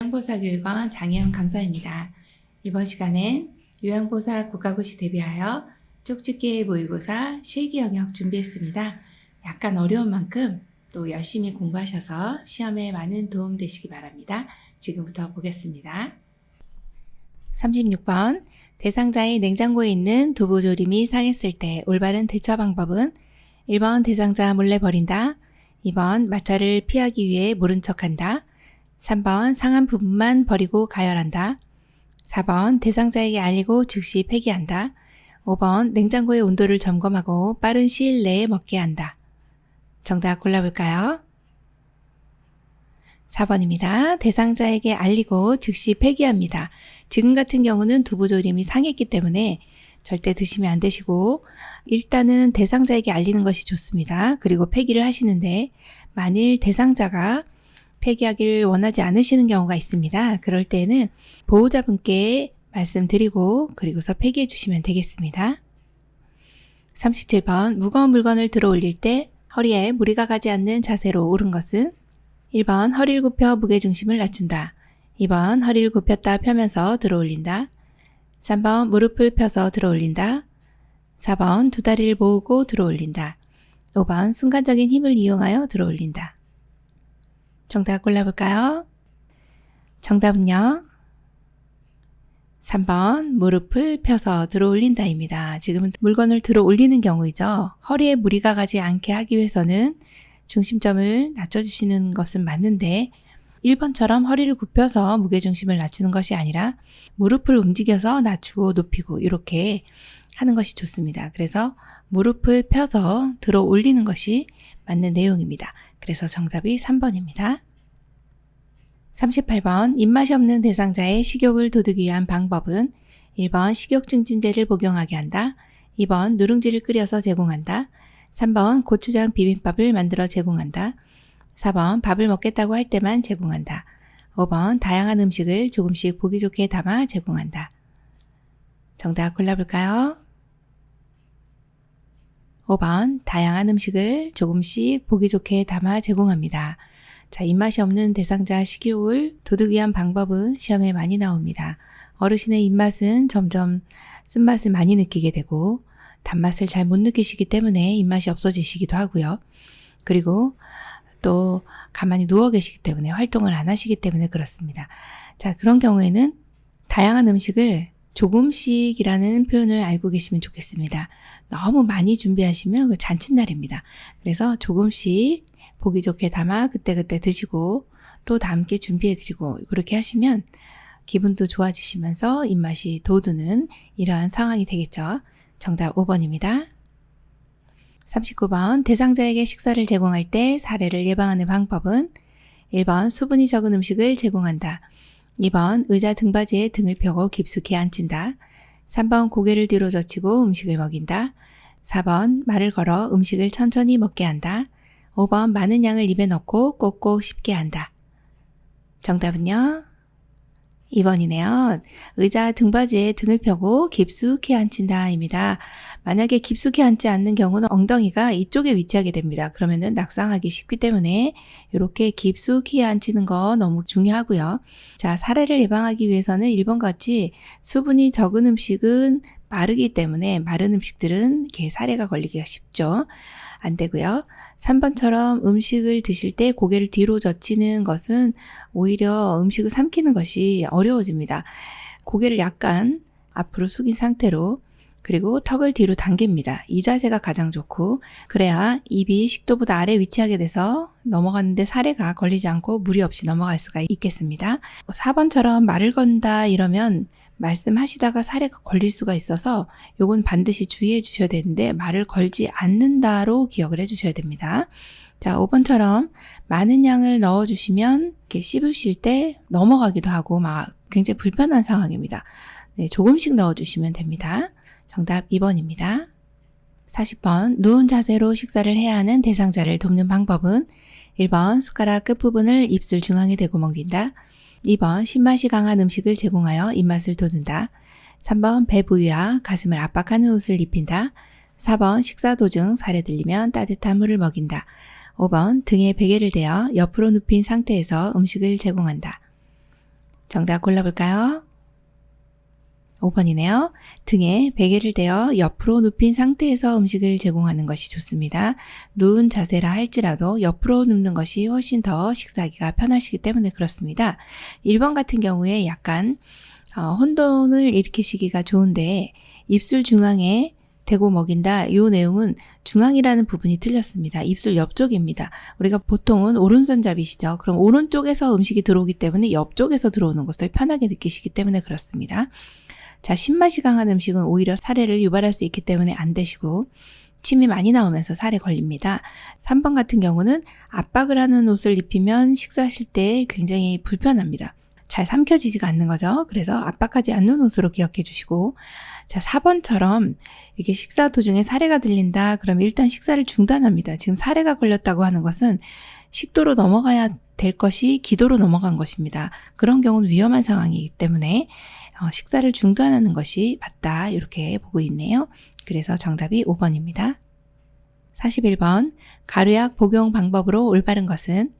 요양보사교육원 장혜영 강사입니다. 이번 시간엔 요양보사 국가고시 대비하여 쪽집게 모의고사 실기 영역 준비했습니다. 약간 어려운 만큼 또 열심히 공부하셔서 시험에 많은 도움 되시기 바랍니다. 지금부터 보겠습니다. 36번 대상자의 냉장고에 있는 두부조림이 상했을 때 올바른 대처 방법은 1번 대상자 몰래 버린다, 2번 마찰을 피하기 위해 모른 척한다, 3번 상한 부분만 버리고 가열한다, 4번 대상자에게 알리고 즉시 폐기한다, 5번 냉장고의 온도를 점검하고 빠른 시일 내에 먹게 한다. 정답 골라볼까요? 4번입니다. 대상자에게 알리고 즉시 폐기합니다. 지금 같은 경우는 두부조림이 상했기 때문에 절대 드시면 안 되시고 일단은 대상자에게 알리는 것이 좋습니다. 그리고 폐기를 하시는데 만일 대상자가 폐기하기를 원하지 않으시는 경우가 있습니다. 그럴 때는 보호자분께 말씀드리고 그리고서 폐기해 주시면 되겠습니다. 37번 무거운 물건을 들어 올릴 때 허리에 무리가 가지 않는 자세로 옳은 것은 1번 허리를 굽혀 무게중심을 낮춘다, 2번 허리를 굽혔다 펴면서 들어 올린다, 3번 무릎을 펴서 들어 올린다, 4번 두 다리를 모으고 들어 올린다, 5번 순간적인 힘을 이용하여 들어 올린다. 정답 골라볼까요? 정답은요 3번 무릎을 펴서 들어 올린다입니다. 지금은 물건을 들어 올리는 경우이죠. 허리에 무리가 가지 않게 하기 위해서는 중심점을 낮춰주시는 것은 맞는데 1번처럼 허리를 굽혀서 무게중심을 낮추는 것이 아니라 무릎을 움직여서 낮추고 높이고 이렇게 하는 것이 좋습니다. 그래서 무릎을 펴서 들어 올리는 것이 맞는 내용입니다. 그래서 정답이 3번입니다. 38번 입맛이 없는 대상자의 식욕을 돋우기 위한 방법은 1번 식욕 증진제를 복용하게 한다, 2번 누룽지를 끓여서 제공한다, 3번 고추장 비빔밥을 만들어 제공한다, 4번 밥을 먹겠다고 할 때만 제공한다, 5번 다양한 음식을 조금씩 보기 좋게 담아 제공한다. 정답 골라볼까요? 5번 다양한 음식을 조금씩 보기 좋게 담아 제공합니다. 자, 입맛이 없는 대상자 식욕을 돋우기 위한 방법은 시험에 많이 나옵니다. 어르신의 입맛은 점점 쓴맛을 많이 느끼게 되고 단맛을 잘 못 느끼시기 때문에 입맛이 없어지시기도 하고요. 그리고 또 가만히 누워 계시기 때문에 활동을 안 하시기 때문에 그렇습니다. 자, 그런 경우에는 다양한 음식을 조금씩이라는 표현을 알고 계시면 좋겠습니다. 너무 많이 준비하시면 그 잔칫날입니다. 그래서 조금씩 보기 좋게 담아 그때그때 드시고 또 다음 게 준비해드리고 그렇게 하시면 기분도 좋아지시면서 입맛이 돋우는 이러한 상황이 되겠죠. 정답 5번입니다. 39번 대상자에게 식사를 제공할 때 사례를 예방하는 방법은 1번 수분이 적은 음식을 제공한다, 2번 의자 등받이에 등을 펴고 깊숙이 앉힌다, 3번 고개를 뒤로 젖히고 음식을 먹인다, 4번 말을 걸어 음식을 천천히 먹게 한다, 5번 많은 양을 입에 넣고 꼭꼭 씹게 한다. 정답은요 2번이네요. 의자 등받이에 등을 펴고 깊숙이 앉힌다 입니다. 만약에 깊숙이 앉지 않는 경우는 엉덩이가 이쪽에 위치하게 됩니다. 그러면은 낙상하기 쉽기 때문에 이렇게 깊숙이 앉히는 거 너무 중요하고요. 자, 사례를 예방하기 위해서는 1번 같이 수분이 적은 음식은 마르기 때문에 마른 음식들은 이렇게 사례가 걸리기가 쉽죠. 안 되고요. 3번처럼 음식을 드실 때 고개를 뒤로 젖히는 것은 오히려 음식을 삼키는 것이 어려워집니다. 고개를 약간 앞으로 숙인 상태로 그리고 턱을 뒤로 당깁니다. 이 자세가 가장 좋고 그래야 입이 식도보다 아래 위치하게 돼서 넘어가는데 사례가 걸리지 않고 무리 없이 넘어갈 수가 있겠습니다. 4번처럼 말을 건다 이러면 말씀하시다가 사례가 걸릴 수가 있어서 요건 반드시 주의해 주셔야 되는데 말을 걸지 않는다로 기억을 해 주셔야 됩니다. 자, 5번처럼 많은 양을 넣어 주시면 이렇게 씹으실 때 넘어가기도 하고 막 굉장히 불편한 상황입니다. 네, 조금씩 넣어 주시면 됩니다. 정답 2번입니다. 40번 누운 자세로 식사를 해야 하는 대상자를 돕는 방법은 1번 숟가락 끝부분을 입술 중앙에 대고 먹인다, 2번 신맛이 강한 음식을 제공하여 입맛을 돋운다, 3번 배 부위와 가슴을 압박하는 옷을 입힌다, 4번 식사 도중 살에 들리면 따뜻한 물을 먹인다, 5번 등에 베개를 대어 옆으로 눕힌 상태에서 음식을 제공한다. 정답 골라볼까요? 5번이네요. 등에 베개를 대어 옆으로 눕힌 상태에서 음식을 제공하는 것이 좋습니다. 누운 자세라 할지라도 옆으로 눕는 것이 훨씬 더 식사하기가 편하시기 때문에 그렇습니다. 1번 같은 경우에 약간 혼돈을 일으키시기가 좋은데 입술 중앙에 대고 먹인다. 이 내용은 중앙이라는 부분이 틀렸습니다. 입술 옆쪽입니다. 우리가 보통은 오른손잡이시죠. 그럼 오른쪽에서 음식이 들어오기 때문에 옆쪽에서 들어오는 것을 편하게 느끼시기 때문에 그렇습니다. 자, 신맛이 강한 음식은 오히려 사례를 유발할 수 있기 때문에 안 드시고 침이 많이 나오면서 살에 걸립니다. 3번 같은 경우는 압박을 하는 옷을 입히면 식사하실 때 굉장히 불편합니다. 잘 삼켜지지가 않는 거죠. 그래서 압박하지 않는 옷으로 기억해 주시고, 자, 4번처럼 이렇게 식사 도중에 사례가 들린다. 그럼 일단 식사를 중단합니다. 지금 사례가 걸렸다고 하는 것은 식도로 넘어가야 될 것이 기도로 넘어간 것입니다. 그런 경우는 위험한 상황이기 때문에 식사를 중단하는 것이 맞다. 이렇게 보고 있네요. 그래서 정답이 5번입니다. 41번 가루약 복용 방법으로 올바른 것은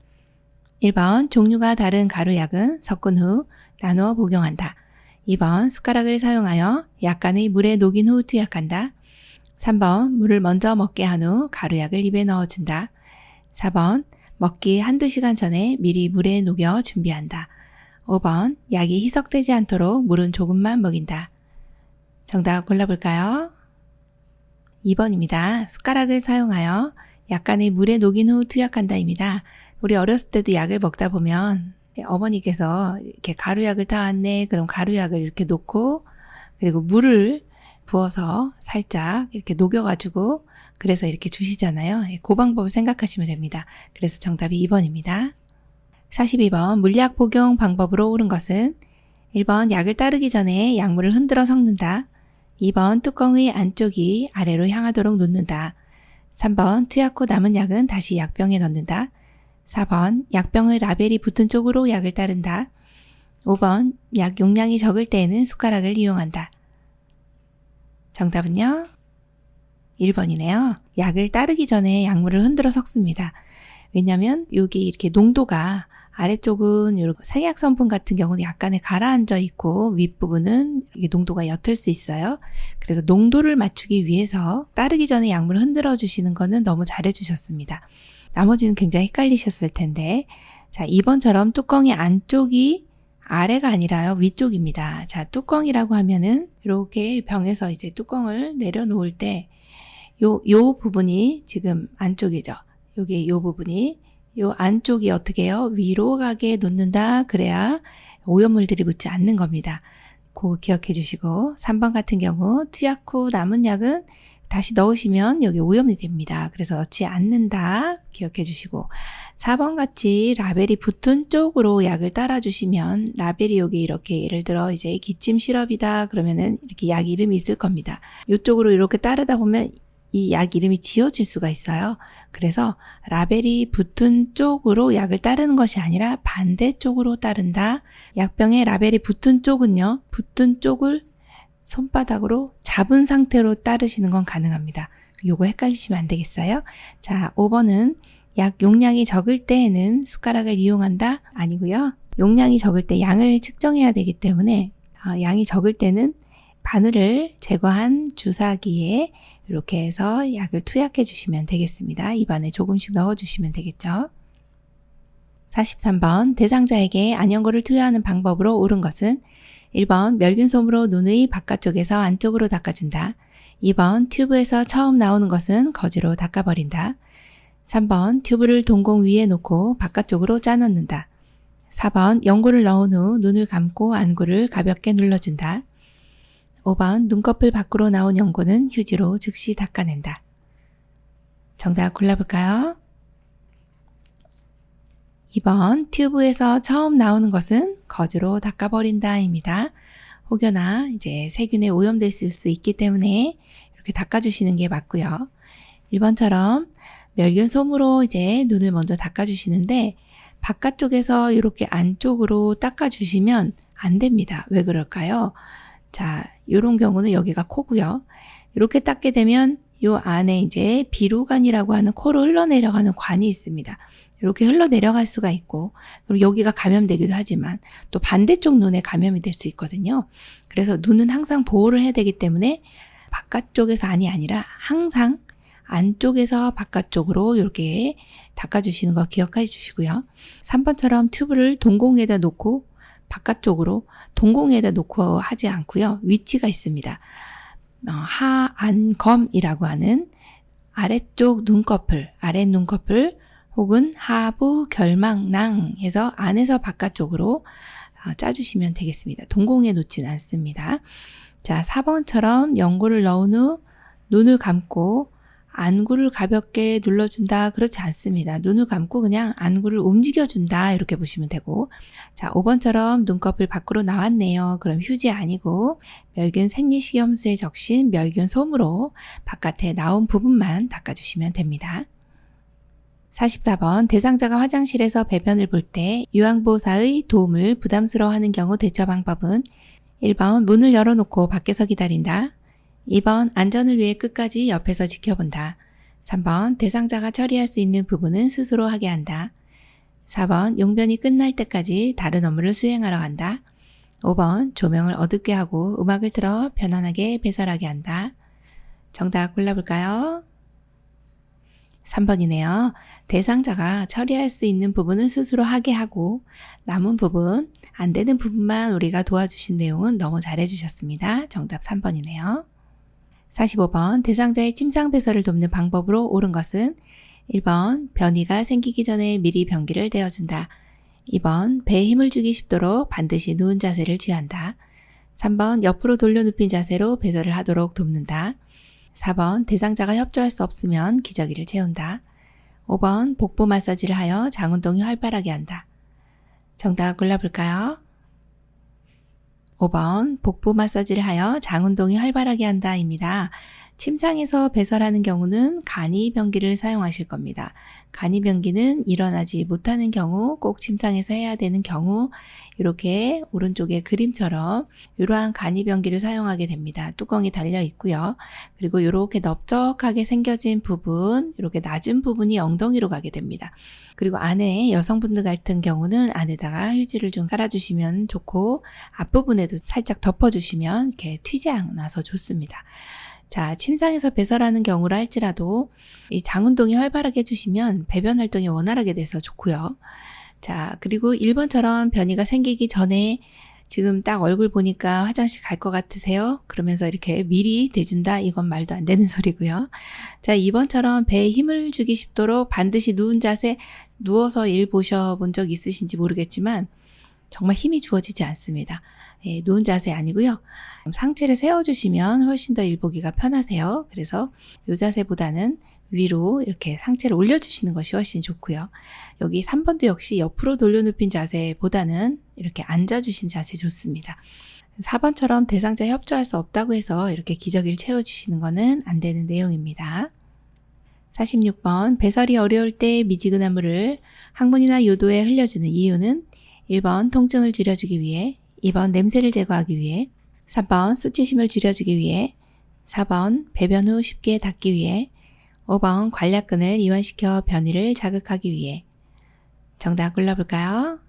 1번 종류가 다른 가루약은 섞은 후 나누어 복용한다. 2번 숟가락을 사용하여 약간의 물에 녹인 후 투약한다. 3번 물을 먼저 먹게 한 후 가루약을 입에 넣어준다. 4번 먹기 한두 시간 전에 미리 물에 녹여 준비한다. 5번 약이 희석되지 않도록 물은 조금만 먹인다. 정답 골라볼까요? 2번입니다. 숟가락을 사용하여 약간의 물에 녹인 후 투약한다입니다. 우리 어렸을 때도 약을 먹다 보면 어머니께서 이렇게 가루약을 타왔네. 그럼 가루약을 이렇게 놓고 그리고 물을 부어서 살짝 이렇게 녹여가지고 그래서 이렇게 주시잖아요. 그 방법을 생각하시면 됩니다. 그래서 정답이 2번입니다. 42번 물약 복용 방법으로 옳은 것은 1번 약을 따르기 전에 약물을 흔들어 섞는다. 2번 뚜껑의 안쪽이 아래로 향하도록 놓는다. 3번 투약 후 남은 약은 다시 약병에 넣는다. 4번 약병의 라벨이 붙은 쪽으로 약을 따른다. 5번 약 용량이 적을 때에는 숟가락을 이용한다. 정답은요? 1번이네요. 약을 따르기 전에 약물을 흔들어 섞습니다. 왜냐하면 여기 이렇게 농도가 아래쪽은 이렇게 생약 성분 같은 경우는 약간의 가라앉아 있고 윗부분은 이게 농도가 옅을 수 있어요. 그래서 농도를 맞추기 위해서 따르기 전에 약물을 흔들어 주시는 거는 너무 잘해 주셨습니다. 나머지는 굉장히 헷갈리셨을 텐데, 자, 2번처럼 뚜껑의 안쪽이 아래가 아니라요, 위쪽입니다. 자, 뚜껑이라고 하면은 이렇게 병에서 이제 뚜껑을 내려놓을 때 요 부분이 지금 안쪽이죠. 여기 요 부분이 요 안쪽이 어떻게 해요? 위로 가게 놓는다. 그래야 오염물들이 묻지 않는 겁니다. 그거 기억해 주시고 3번 같은 경우 투약 후 남은 약은 다시 넣으시면 여기 오염이 됩니다. 그래서 넣지 않는다. 기억해 주시고 4번 같이 라벨이 붙은 쪽으로 약을 따라 주시면 라벨이 여기 이렇게 예를 들어 이제 기침 시럽이다 그러면은 이렇게 약 이름이 있을 겁니다. 이쪽으로 이렇게 따르다 보면 이 약 이름이 지워질 수가 있어요. 그래서 라벨이 붙은 쪽으로 약을 따르는 것이 아니라 반대쪽으로 따른다. 약병에 라벨이 붙은 쪽은요. 붙은 쪽을 손바닥으로 잡은 상태로 따르시는 건 가능합니다. 요거 헷갈리시면 안 되겠어요? 자, 5번은 약 용량이 적을 때에는 숟가락을 이용한다? 아니고요. 용량이 적을 때 양을 측정해야 되기 때문에 양이 적을 때는 바늘을 제거한 주사기에 이렇게 해서 약을 투약해 주시면 되겠습니다. 입안에 조금씩 넣어 주시면 되겠죠. 43번 대상자에게 안연고를 투여하는 방법으로 옳은 것은 1번 멸균솜으로 눈의 바깥쪽에서 안쪽으로 닦아준다. 2번 튜브에서 처음 나오는 것은 거즈로 닦아버린다. 3번 튜브를 동공 위에 놓고 바깥쪽으로 짜넣는다. 4번 연고를 넣은 후 눈을 감고 안구를 가볍게 눌러준다. 5번 눈꺼풀 밖으로 나온 연고는 휴지로 즉시 닦아낸다. 정답 골라볼까요? 2번 튜브에서 처음 나오는 것은 거즈로 닦아버린다 입니다. 혹여나 이제 세균에 오염됐을 수 있기 때문에 이렇게 닦아주시는 게 맞고요. 1번처럼 멸균솜으로 이제 눈을 먼저 닦아주시는데 바깥쪽에서 이렇게 안쪽으로 닦아주시면 안 됩니다. 왜 그럴까요? 자, 이런 경우는 여기가 코고요. 이렇게 닦게 되면 요 안에 이제 비루관이라고 하는 코로 흘러내려가는 관이 있습니다. 이렇게 흘러내려갈 수가 있고, 그리고 여기가 감염되기도 하지만 또 반대쪽 눈에 감염이 될 수 있거든요. 그래서 눈은 항상 보호를 해야 되기 때문에 바깥쪽에서 안이 아니라 항상 안쪽에서 바깥쪽으로 이렇게 닦아주시는 거 기억해 주시고요. 3번처럼 튜브를 동공에다 놓고 바깥쪽으로 동공에다 놓고 하지 않고요. 위치가 있습니다. 하안검이라고 하는 아래쪽 눈꺼풀, 아래 눈꺼풀 혹은 하부 결막낭 해서 안에서 바깥쪽으로 짜주시면 되겠습니다. 동공에 놓지는 않습니다. 자, 4번처럼 연고를 넣은 후 눈을 감고 안구를 가볍게 눌러준다. 그렇지 않습니다. 눈을 감고 그냥 안구를 움직여준다. 이렇게 보시면 되고, 자, 5번처럼 눈꺼풀 밖으로 나왔네요. 그럼 휴지 아니고 멸균 생리식염수에 적신 멸균 솜으로 바깥에 나온 부분만 닦아주시면 됩니다. 44번 대상자가 화장실에서 배변을 볼 때 유황보호사의 도움을 부담스러워하는 경우 대처 방법은 1번 문을 열어놓고 밖에서 기다린다. 2번 안전을 위해 끝까지 옆에서 지켜본다. 3번 대상자가 처리할 수 있는 부분은 스스로 하게 한다. 4번 용변이 끝날 때까지 다른 업무를 수행하러 간다. 5번 조명을 어둡게 하고 음악을 틀어 편안하게 배설하게 한다. 정답 골라볼까요? 3번이네요. 대상자가 처리할 수 있는 부분은 스스로 하게 하고 남은 부분, 안 되는 부분만 우리가 도와주신 내용은 너무 잘해주셨습니다. 정답 3번이네요. 45번 대상자의 침상 배설을 돕는 방법으로 옳은 것은 1번 변이가 생기기 전에 미리 변기를 떼어준다. 2번 배에 힘을 주기 쉽도록 반드시 누운 자세를 취한다. 3번 옆으로 돌려 눕힌 자세로 배설을 하도록 돕는다. 4번 대상자가 협조할 수 없으면 기저귀를 채운다. 5번 복부 마사지를 하여 장운동이 활발하게 한다. 정답 골라볼까요? 5번 복부 마사지를 하여 장운동이 활발하게 한다입니다. 침상에서 배설하는 경우는 간이변기를 사용하실 겁니다. 간이변기는 일어나지 못하는 경우, 꼭 침상에서 해야 되는 경우 이렇게 오른쪽에 그림처럼 이러한 간이변기를 사용하게 됩니다. 뚜껑이 달려 있고요. 그리고 이렇게 넓적하게 생겨진 부분, 이렇게 낮은 부분이 엉덩이로 가게 됩니다. 그리고 안에 여성분들 같은 경우는 안에다가 휴지를 좀 깔아주시면 좋고 앞부분에도 살짝 덮어주시면 이렇게 튀지 않아서 좋습니다. 자, 침상에서 배설하는 경우라 할지라도 이 장운동이 활발하게 해주시면 배변 활동이 원활하게 돼서 좋고요. 자, 그리고 1번처럼 변이가 생기기 전에 지금 딱 얼굴 보니까 화장실 갈 것 같으세요? 그러면서 이렇게 미리 대준다? 이건 말도 안 되는 소리고요. 자, 2번처럼 배에 힘을 주기 쉽도록 반드시 누운 자세, 누워서 일 보셔본 적 있으신지 모르겠지만 정말 힘이 주어지지 않습니다. 예, 누운 자세 아니고요. 상체를 세워주시면 훨씬 더 일 보기가 편하세요. 그래서 이 자세보다는 위로 이렇게 상체를 올려주시는 것이 훨씬 좋고요. 여기 3번도 역시 옆으로 돌려눕힌 자세보다는 이렇게 앉아주신 자세 좋습니다. 4번처럼 대상자 협조할 수 없다고 해서 이렇게 기저귀를 채워주시는 것은 안 되는 내용입니다. 46번 배설이 어려울 때 미지근한 물을 항문이나 요도에 흘려주는 이유는 1번 통증을 줄여주기 위해, 2번 냄새를 제거하기 위해, 3번 수치심을 줄여주기 위해, 4번 배변 후 쉽게 닦기 위해, 5번 관략근을 이완시켜 변이를 자극하기 위해. 정답 골라볼까요?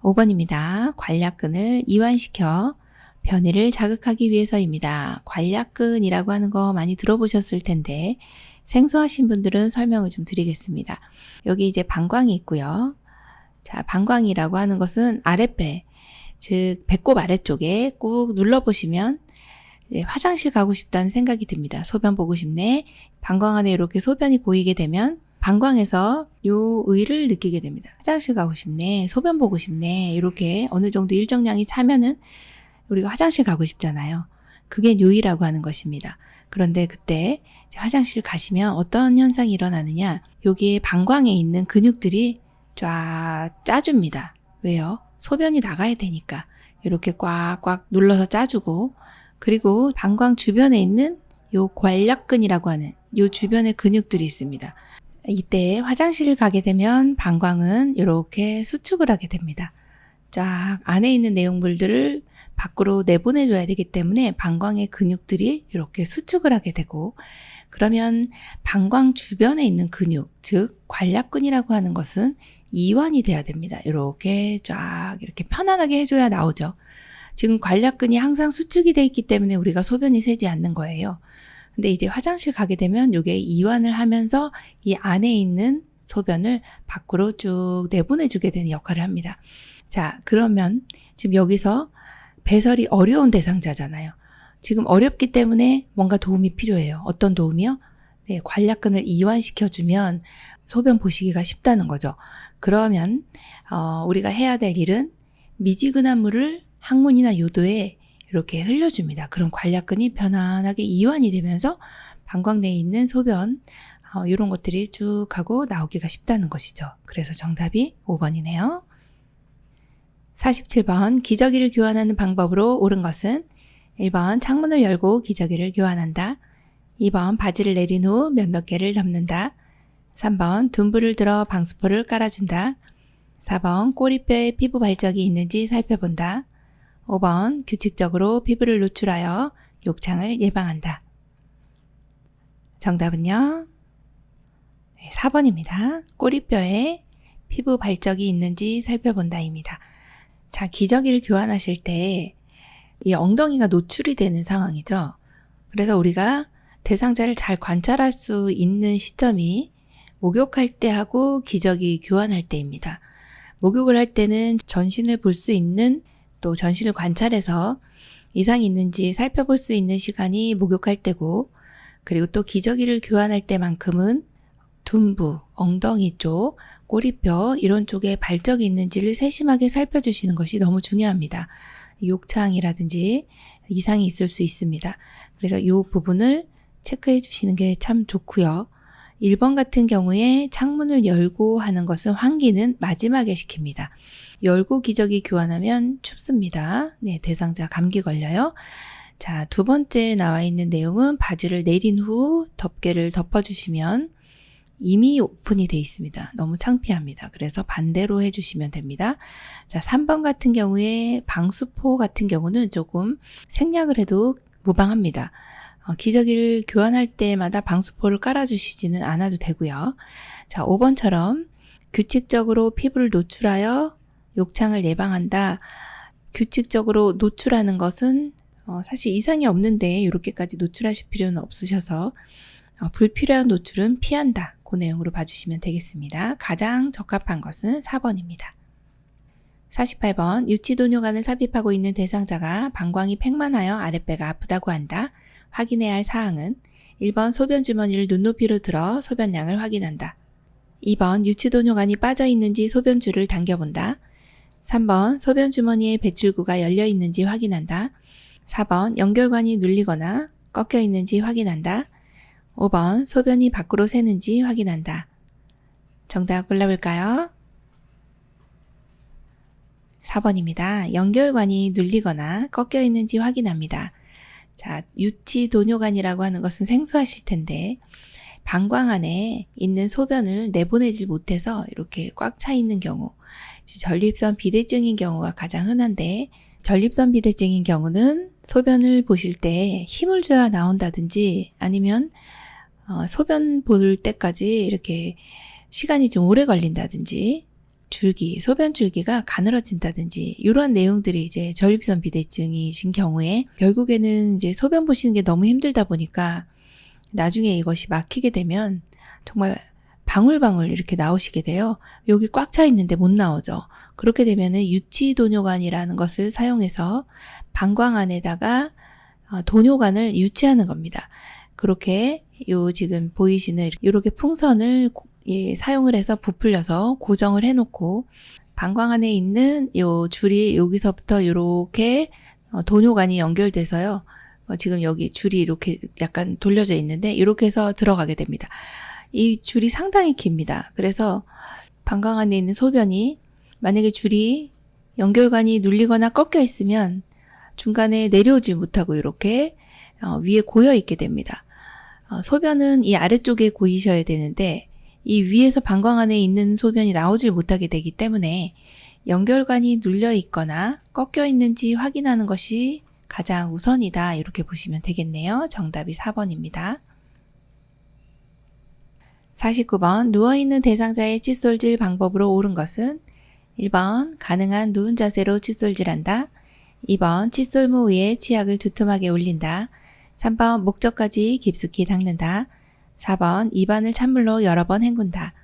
5번입니다. 관략근을 이완시켜 변이를 자극하기 위해서입니다. 관략근이라고 하는 거 많이 들어보셨을 텐데 생소하신 분들은 설명을 좀 드리겠습니다. 여기 이제 방광이 있고요. 자, 방광이라고 하는 것은 아랫배, 즉 배꼽 아래쪽에 꾹 눌러보시면 화장실 가고 싶다는 생각이 듭니다. 소변 보고 싶네. 방광 안에 이렇게 소변이 고이게 되면 방광에서 요 의를 느끼게 됩니다. 화장실 가고 싶네. 소변 보고 싶네. 이렇게 어느 정도 일정량이 차면은 우리가 화장실 가고 싶잖아요. 그게 요의라고 하는 것입니다. 그런데 그때 화장실 가시면 어떤 현상이 일어나느냐. 여기에 방광에 있는 근육들이 쫙 짜줍니다. 왜요? 소변이 나가야 되니까. 이렇게 꽉꽉 눌러서 짜주고, 그리고 방광 주변에 있는 요 관략근이라고 하는 요 주변에 근육들이 있습니다. 이때 화장실을 가게 되면 방광은 이렇게 수축을 하게 됩니다. 쫙 안에 있는 내용물들을 밖으로 내보내줘야 되기 때문에 방광의 근육들이 이렇게 수축을 하게 되고, 그러면 방광 주변에 있는 근육, 즉 관략근이라고 하는 것은 이완이 돼야 됩니다. 이렇게 쫙 이렇게 편안하게 해줘야 나오죠. 지금 관략근이 항상 수축이 돼 있기 때문에 우리가 소변이 새지 않는 거예요. 근데 이제 화장실 가게 되면 이게 이완을 하면서 이 안에 있는 소변을 밖으로 쭉 내보내주게 되는 역할을 합니다. 자, 그러면 지금 여기서 배설이 어려운 대상자잖아요. 지금 어렵기 때문에 뭔가 도움이 필요해요. 어떤 도움이요? 네, 관략근을 이완시켜주면 소변 보시기가 쉽다는 거죠. 그러면 우리가 해야 될 일은 미지근한 물을 항문이나 요도에 이렇게 흘려줍니다. 그럼 관략근이 편안하게 이완이 되면서 방광 내에 있는 소변 이런 것들이 쭉 하고 나오기가 쉽다는 것이죠. 그래서 정답이 5번이네요. 47번 기저귀를 교환하는 방법으로 옳은 것은 1번 창문을 열고 기저귀를 교환한다. 2번 바지를 내린 후 면도개를 덮는다. 3번 둔부를 들어 방수포를 깔아준다. 4번 꼬리뼈에 피부 발적이 있는지 살펴본다. 5번 규칙적으로 피부를 노출하여 욕창을 예방한다. 정답은요? 4번입니다. 꼬리뼈에 피부 발적이 있는지 살펴본다입니다. 자, 기저귀를 교환하실 때 이 엉덩이가 노출이 되는 상황이죠. 그래서 우리가 대상자를 잘 관찰할 수 있는 시점이 목욕할 때 하고 기저귀 교환할 때입니다. 목욕을 할 때는 전신을 볼 수 있는, 또 전신을 관찰해서 이상이 있는지 살펴볼 수 있는 시간이 목욕할 때고, 그리고 또 기저귀를 교환할 때만큼은 둔부, 엉덩이 쪽, 꼬리뼈 이런 쪽에 발적이 있는지를 세심하게 살펴주시는 것이 너무 중요합니다. 욕창이라든지 이상이 있을 수 있습니다. 그래서 이 부분을 체크해 주시는 게 참 좋고요. 1번 같은 경우에 창문을 열고 하는 것은 환기는 마지막에 시킵니다. 열고 기저귀 교환하면 춥습니다. 네, 대상자 감기 걸려요. 자, 두 번째 나와 있는 내용은 바지를 내린 후 덮개를 덮어주시면 이미 오픈이 돼 있습니다. 너무 창피합니다. 그래서 반대로 해주시면 됩니다. 자, 3번 같은 경우에 방수포 같은 경우는 조금 생략을 해도 무방합니다. 기저귀를 교환할 때마다 방수포를 깔아주시지는 않아도 되고요. 자, 5번처럼 규칙적으로 피부를 노출하여 욕창을 예방한다. 규칙적으로 노출하는 것은 사실 이상이 없는데 이렇게까지 노출하실 필요는 없으셔서 불필요한 노출은 피한다. 그 내용으로 봐주시면 되겠습니다. 가장 적합한 것은 4번입니다. 48번 유치도뇨관을 삽입하고 있는 대상자가 방광이 팽만하여 아랫배가 아프다고 한다. 확인해야 할 사항은 1번 소변 주머니를 눈높이로 들어 소변량을 확인한다. 2번 유치도뇨관이 빠져 있는지 소변줄을 당겨본다. 3번 소변 주머니의 배출구가 열려 있는지 확인한다. 4번 연결관이 눌리거나 꺾여 있는지 확인한다. 5번 소변이 밖으로 새는지 확인한다. 정답 골라볼까요? 4번입니다. 연결관이 눌리거나 꺾여 있는지 확인합니다. 자, 유치도뇨관이라고 하는 것은 생소하실 텐데 방광 안에 있는 소변을 내보내질 못해서 이렇게 꽉 차 있는 경우, 전립선 비대증인 경우가 가장 흔한데, 전립선 비대증인 경우는 소변을 보실 때 힘을 줘야 나온다든지 아니면 소변 볼 때까지 이렇게 시간이 좀 오래 걸린다든지 소변 줄기가 가늘어진다든지 이러한 내용들이 이제 전립선 비대증이신 경우에 결국에는 이제 소변 보시는 게 너무 힘들다 보니까 나중에 이것이 막히게 되면 정말 방울방울 이렇게 나오시게 돼요. 여기 꽉 차 있는데 못 나오죠. 그렇게 되면은 유치도뇨관이라는 것을 사용해서 방광 안에다가 도뇨관을 유치하는 겁니다. 그렇게 지금 보이시는 이렇게 풍선을 사용을 해서 부풀려서 고정을 해놓고 방광 안에 있는 요 줄이 여기서부터 이렇게 도뇨관이 연결돼서요. 지금 여기 줄이 이렇게 약간 돌려져 있는데 이렇게 해서 들어가게 됩니다. 이 줄이 상당히 깁니다. 그래서 방광 안에 있는 소변이 만약에 줄이 연결관이 눌리거나 꺾여 있으면 중간에 내려오지 못하고 이렇게 위에 고여 있게 됩니다. 소변은 이 아래쪽에 고이셔야 되는데 이 위에서 방광 안에 있는 소변이 나오질 못하게 되기 때문에 연결관이 눌려 있거나 꺾여 있는지 확인하는 것이 가장 우선이다. 이렇게 보시면 되겠네요. 정답이 4번입니다. 49번 누워있는 대상자의 칫솔질 방법으로 옳은 것은 1번 가능한 누운 자세로 칫솔질한다. 2번 칫솔모 위에 치약을 두툼하게 올린다. 3번 목젖까지 깊숙이 닦는다. 4번 입안을 찬물로 여러 번 헹군다.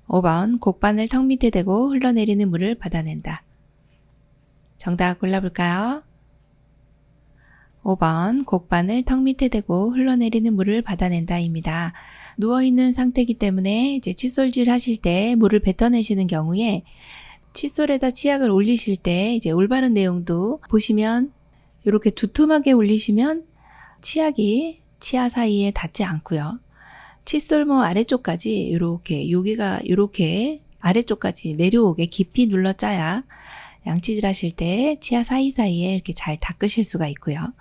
5번 곡반을 턱 밑에 대고 흘러내리는 물을 받아낸다. 정답 골라볼까요? 5번 곡반을 턱 밑에 대고 흘러내리는 물을 받아낸다입니다. 누워있는 상태이기 때문에 이제 칫솔질 하실 때 물을 뱉어내시는 경우에 칫솔에다 치약을 올리실 때 이제 올바른 내용도 보시면 이렇게 두툼하게 올리시면 치약이 치아 사이에 닿지 않고요. 칫솔모 아래쪽까지 이렇게 여기가 이렇게 아래쪽까지 내려오게 깊이 눌러 짜야 양치질 하실 때 치아 사이사이에 이렇게 잘 닦으실 수가 있고요.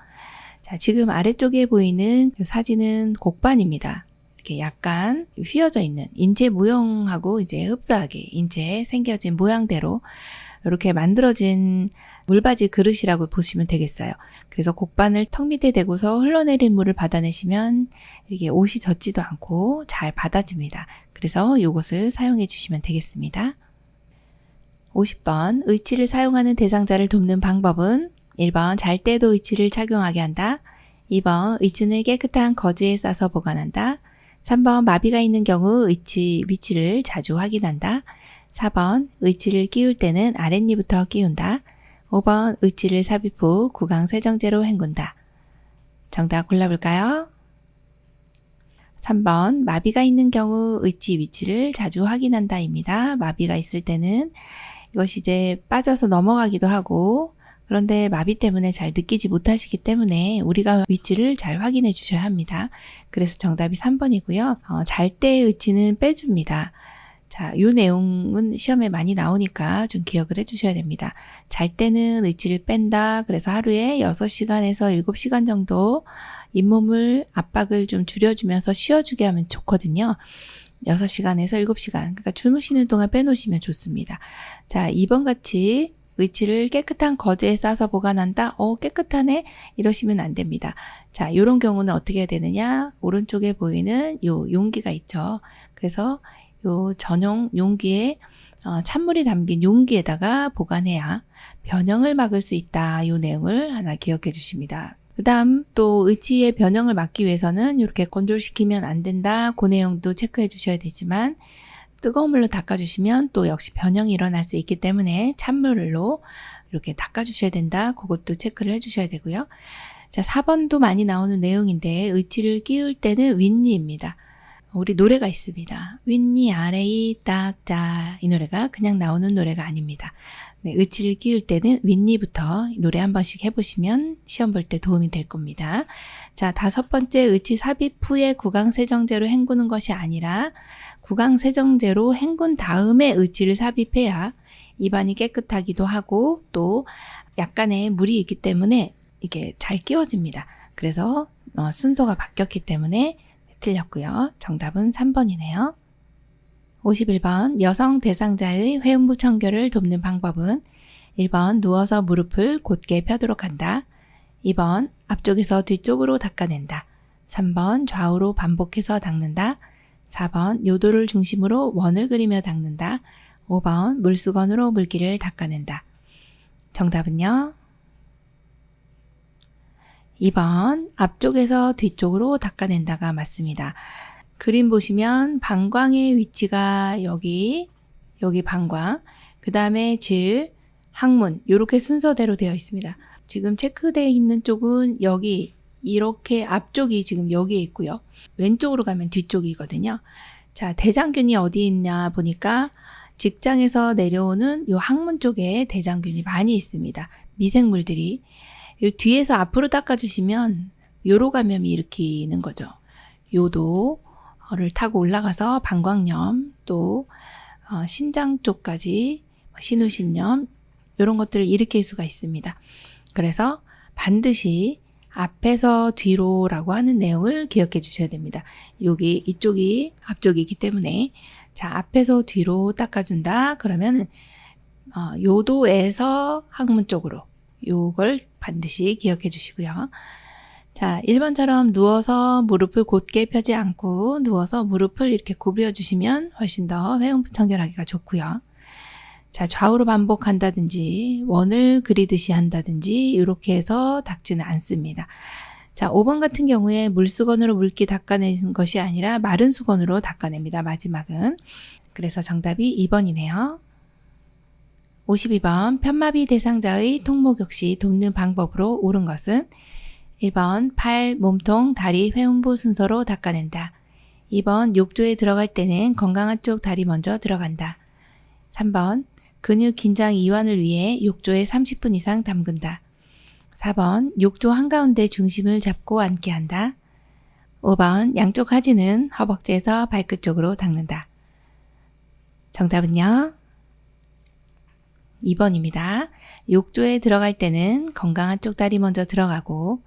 자, 지금 아래쪽에 보이는 이 사진은 곡반입니다. 이렇게 약간 휘어져 있는 인체 모형하고 이제 흡사하게 인체에 생겨진 모양대로 이렇게 만들어진 물받이 그릇이라고 보시면 되겠어요. 그래서 곡반을 턱 밑에 대고서 흘러내린 물을 받아내시면 이게 옷이 젖지도 않고 잘 받아집니다. 그래서 이것을 사용해 주시면 되겠습니다. 50번 의치를 사용하는 대상자를 돕는 방법은 1번 잘 때도 의치를 착용하게 한다. 2번 의치는 깨끗한 거즈에 싸서 보관한다. 3번 마비가 있는 경우 의치 위치를 자주 확인한다. 4번 의치를 끼울 때는 아랫니부터 끼운다. 5번 의치를 삽입 후 구강 세정제로 헹군다. 정답 골라볼까요? 3번 마비가 있는 경우 의치 위치를 자주 확인한다입니다. 마비가 있을 때는 이것이 이제 빠져서 넘어가기도 하고 그런데 마비 때문에 잘 느끼지 못하시기 때문에 우리가 위치를 잘 확인해 주셔야 합니다. 그래서 정답이 3번이고요. 잘 때의 의치는 빼줍니다. 자, 이 내용은 시험에 많이 나오니까 좀 기억을 해주셔야 됩니다. 잘 때는 의치를 뺀다. 그래서 하루에 6시간에서 7시간 정도 잇몸을 압박을 좀 줄여주면서 쉬어주게 하면 좋거든요. 6시간에서 7시간. 그러니까 주무시는 동안 빼놓으시면 좋습니다. 자, 2번 같이 의치를 깨끗한 거즈에 싸서 보관한다. 깨끗하네. 이러시면 안 됩니다. 자, 이런 경우는 어떻게 해야 되느냐? 오른쪽에 보이는 요 용기가 있죠. 그래서 요 전용 용기에 찬물이 담긴 용기에다가 보관해야 변형을 막을 수 있다. 요 내용을 하나 기억해 주십니다. 그 다음 또 의치의 변형을 막기 위해서는 이렇게 건조시키면 안 된다. 그 내용도 체크해 주셔야 되지만 뜨거운 물로 닦아주시면 또 역시 변형이 일어날 수 있기 때문에 찬물로 이렇게 닦아주셔야 된다. 그것도 체크를 해주셔야 되고요. 자, 4번도 많이 나오는 내용인데 의치를 끼울 때는 윗니입니다. 우리 노래가 있습니다. 윗니 아래이 딱자. 이 노래가 그냥 나오는 노래가 아닙니다. 네, 의치를 끼울 때는 윗니부터 노래 한 번씩 해보시면 시험 볼 때 도움이 될 겁니다. 자, 5번째 의치 삽입 후에 구강세정제로 헹구는 것이 아니라 구강세정제로 헹군 다음에 의치를 삽입해야 입안이 깨끗하기도 하고 또 약간의 물이 있기 때문에 이게 잘 끼워집니다. 그래서 순서가 바뀌었기 때문에 틀렸고요. 정답은 3번이네요. 51번 여성 대상자의 회음부 청결을 돕는 방법은 1번 누워서 무릎을 곧게 펴도록 한다. 2번 앞쪽에서 뒤쪽으로 닦아낸다. 3번 좌우로 반복해서 닦는다. 4번 요도를 중심으로 원을 그리며 닦는다. 5번 물수건으로 물기를 닦아낸다. 정답은요? 2번 앞쪽에서 뒤쪽으로 닦아낸다가 맞습니다. 그림 보시면 방광의 위치가 여기 방광, 그 다음에 질, 항문 이렇게 순서대로 되어 있습니다. 지금 체크되어 있는 쪽은 여기 이렇게 앞쪽이 지금 여기에 있고요. 왼쪽으로 가면 뒤쪽이거든요. 자, 대장균이 어디 있냐 보니까 직장에서 내려오는 요 항문 쪽에 대장균이 많이 있습니다. 미생물들이. 요 뒤에서 앞으로 닦아주시면 요로 감염이 일으키는 거죠. 요도를 타고 올라가서 방광염 또 신장 쪽까지 신우신염 이런 것들을 일으킬 수가 있습니다. 그래서 반드시 앞에서 뒤로라고 하는 내용을 기억해 주셔야 됩니다. 여기 이쪽이 앞쪽이기 때문에 자 앞에서 뒤로 닦아준다 그러면 요도에서 항문 쪽으로 요걸 반드시 기억해 주시고요. 자, 1번처럼 누워서 무릎을 곧게 펴지 않고 누워서 무릎을 이렇게 구부려 주시면 훨씬 더 회음부 청결하기가 좋고요. 자, 좌우로 반복한다든지 원을 그리듯이 한다든지 이렇게 해서 닦지는 않습니다. 자, 5번 같은 경우에 물수건으로 물기 닦아내는 것이 아니라 마른 수건으로 닦아냅니다. 마지막은. 그래서 정답이 2번이네요. 52번 편마비 대상자의 통목욕 시 돕는 방법으로 옳은 것은 1번 팔, 몸통, 다리, 회음부 순서로 닦아낸다. 2번 욕조에 들어갈 때는 건강한 쪽 다리 먼저 들어간다. 3번 근육 긴장 이완을 위해 욕조에 30분 이상 담근다. 4번 욕조 한가운데 중심을 잡고 앉게 한다. 5번 양쪽 하지는 허벅지에서 발끝 쪽으로 닦는다. 정답은요? 2번입니다. 욕조에 들어갈 때는 건강한 쪽 다리 먼저 들어가고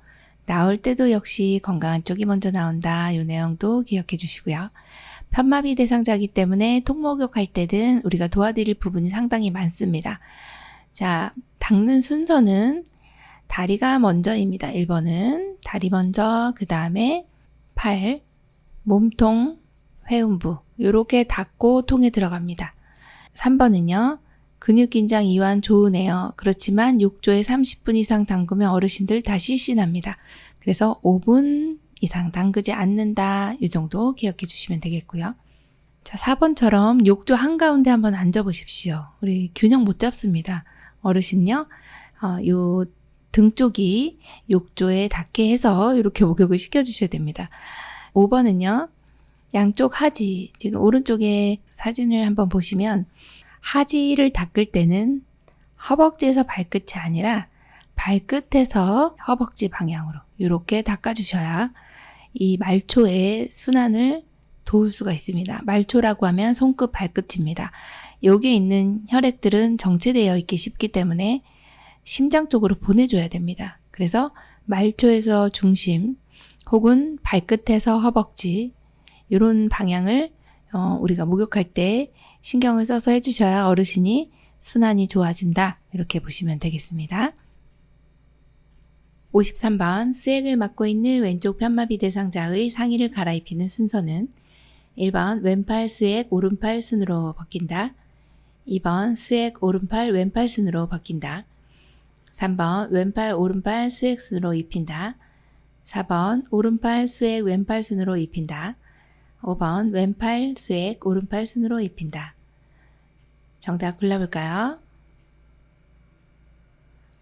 나올 때도 역시 건강한 쪽이 먼저 나온다. 이 내용도 기억해 주시고요. 편마비 대상자이기 때문에 통목욕 할 때든 우리가 도와드릴 부분이 상당히 많습니다. 자, 닦는 순서는 다리가 먼저입니다. 1번은 다리 먼저, 그 다음에 팔, 몸통, 회음부 이렇게 닦고 통에 들어갑니다. 3번은요. 근육 긴장 이완 좋으네요. 그렇지만 욕조에 30분 이상 담그면 어르신들 다 실신합니다. 그래서 5분 이상 담그지 않는다. 이 정도 기억해 주시면 되겠고요. 자, 4번처럼 욕조 한가운데 한번 앉아 보십시오. 우리 균형 못 잡습니다. 어르신요. 요 등 쪽이 욕조에 닿게 해서 이렇게 목욕을 시켜주셔야 됩니다. 5번은요. 양쪽 하지, 지금 오른쪽에 사진을 한번 보시면 하지를 닦을 때는 허벅지에서 발끝이 아니라 발끝에서 허벅지 방향으로 이렇게 닦아주셔야 이 말초의 순환을 도울 수가 있습니다. 말초라고 하면 손끝 발끝입니다. 여기에 있는 혈액들은 정체되어 있기 쉽기 때문에 심장 쪽으로 보내줘야 됩니다. 그래서 말초에서 중심 혹은 발끝에서 허벅지 이런 방향을 우리가 목욕할 때 신경을 써서 해주셔야 어르신이 순환이 좋아진다. 이렇게 보시면 되겠습니다. 53번 수액을 맡고 있는 왼쪽 편마비 대상자의 상의를 갈아입히는 순서는 1번 왼팔 수액 오른팔 순으로 벗긴다. 2번 수액 오른팔 왼팔 순으로 벗긴다. 3번 왼팔 오른팔 수액 순으로 입힌다. 4번 오른팔 수액 왼팔 순으로 입힌다. 5번 왼팔 수액 오른팔 순으로 입힌다. 정답 골라볼까요?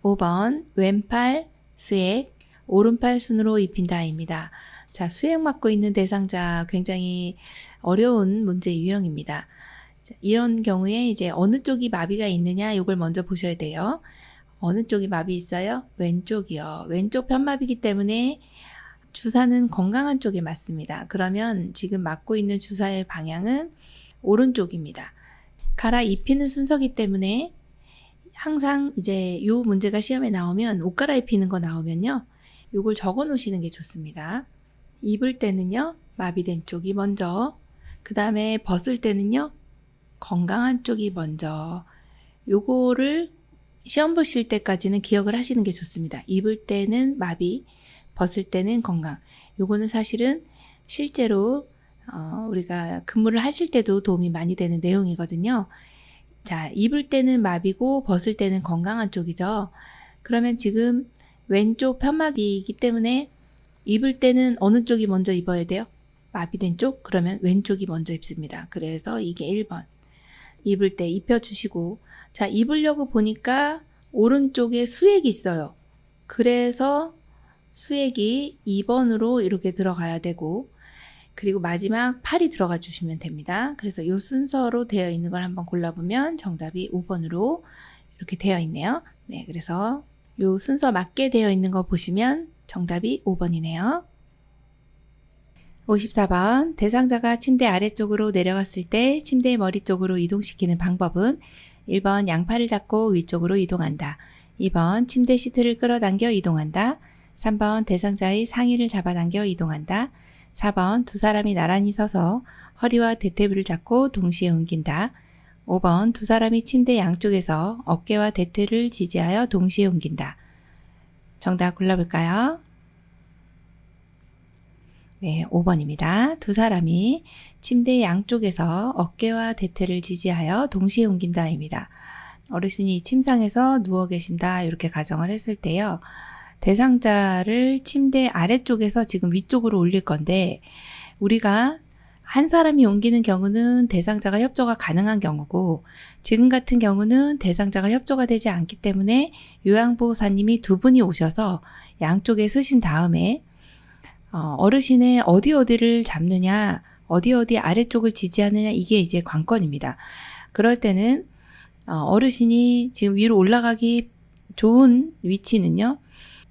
5번 왼팔 수액 오른팔 순으로 입힌다입니다. 자, 수액 맡고 있는 대상자 굉장히 어려운 문제 유형입니다. 이런 경우에 이제 어느 쪽이 마비가 있느냐 이걸 먼저 보셔야 돼요. 어느 쪽이 마비 있어요? 왼쪽이요. 왼쪽 편마비이기 때문에 주사는 건강한 쪽에 맞습니다. 그러면 지금 맞고 있는 주사의 방향은 오른쪽입니다. 갈아입히는 순서기 때문에 항상 이제 이 문제가 시험에 나오면 옷 갈아입히는 거 나오면요. 이걸 적어 놓으시는 게 좋습니다. 입을 때는요. 마비된 쪽이 먼저, 그 다음에 벗을 때는요. 건강한 쪽이 먼저. 요거를 시험 보실 때까지는 기억을 하시는 게 좋습니다. 입을 때는 마비, 벗을 때는 건강. 요거는 사실은 실제로 우리가 근무를 하실 때도 도움이 많이 되는 내용이거든요. 자, 입을 때는 마비고 벗을 때는 건강한 쪽이죠. 그러면 지금 왼쪽 편마비이기 때문에 입을 때는 어느 쪽이 먼저 입어야 돼요? 마비된 쪽? 그러면 왼쪽이 먼저 입습니다. 그래서 이게 1번. 입을 때 입혀주시고, 자, 입으려고 보니까 오른쪽에 수액이 있어요. 그래서 수액이 2번으로 이렇게 들어가야 되고, 그리고 마지막 팔이 들어가 주시면 됩니다. 그래서 이 순서로 되어 있는 걸 한번 골라보면 정답이 5번으로 이렇게 되어 있네요. 네, 그래서 이 순서 맞게 되어 있는 거 보시면 정답이 5번이네요. 54번 대상자가 침대 아래쪽으로 내려갔을 때 침대의 머리 쪽으로 이동시키는 방법은 1번 양팔을 잡고 위쪽으로 이동한다. 2번 침대 시트를 끌어당겨 이동한다. 3번 대상자의 상의를 잡아당겨 이동한다. 4번 두 사람이 나란히 서서 허리와 대퇴부를 잡고 동시에 옮긴다. 5번 두 사람이 침대 양쪽에서 어깨와 대퇴를 지지하여 동시에 옮긴다. 정답 골라볼까요? 네, 5번입니다. 두 사람이 침대 양쪽에서 어깨와 대퇴를 지지하여 동시에 옮긴다입니다. 어르신이 침상에서 누워 계신다 이렇게 가정을 했을 때요. 대상자를 침대 아래쪽에서 지금 위쪽으로 올릴 건데 우리가 한 사람이 옮기는 경우는 대상자가 협조가 가능한 경우고 지금 같은 경우는 대상자가 협조가 되지 않기 때문에 요양보호사님이 두 분이 오셔서 양쪽에 서신 다음에 어르신의 어디를 잡느냐, 어디 아래쪽을 지지하느냐 이게 이제 관건입니다. 그럴 때는 어르신이 지금 위로 올라가기 좋은 위치는요.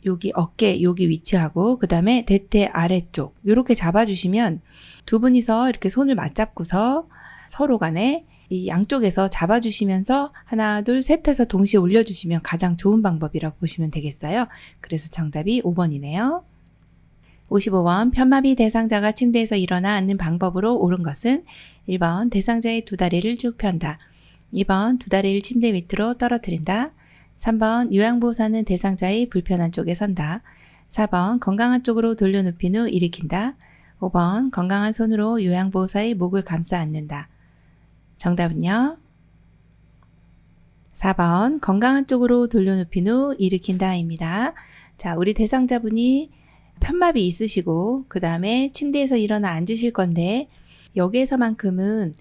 여기 어깨 여기 위치하고 그 다음에 대퇴 아래쪽 이렇게 잡아주시면 두 분이서 이렇게 손을 맞잡고서 서로 간에 이 양쪽에서 잡아주시면서 하나 둘 셋 해서 동시에 올려주시면 가장 좋은 방법이라고 보시면 되겠어요. 그래서 정답이 5번이네요. 55번 편마비 대상자가 침대에서 일어나 앉는 방법으로 옳은 것은 1번 대상자의 두 다리를 쭉 편다. 2번 두 다리를 침대 밑으로 떨어뜨린다. 3번 요양보호사는 대상자의 불편한 쪽에 선다. 4번 건강한 쪽으로 돌려눕힌 후 일으킨다. 5번 건강한 손으로 요양보호사의 목을 감싸 안는다. 정답은요? 4번 건강한 쪽으로 돌려눕힌 후 일으킨다입니다. 자, 우리 대상자분이 편마비 있으시고 그 다음에 침대에서 일어나 앉으실 건데 여기에서만큼은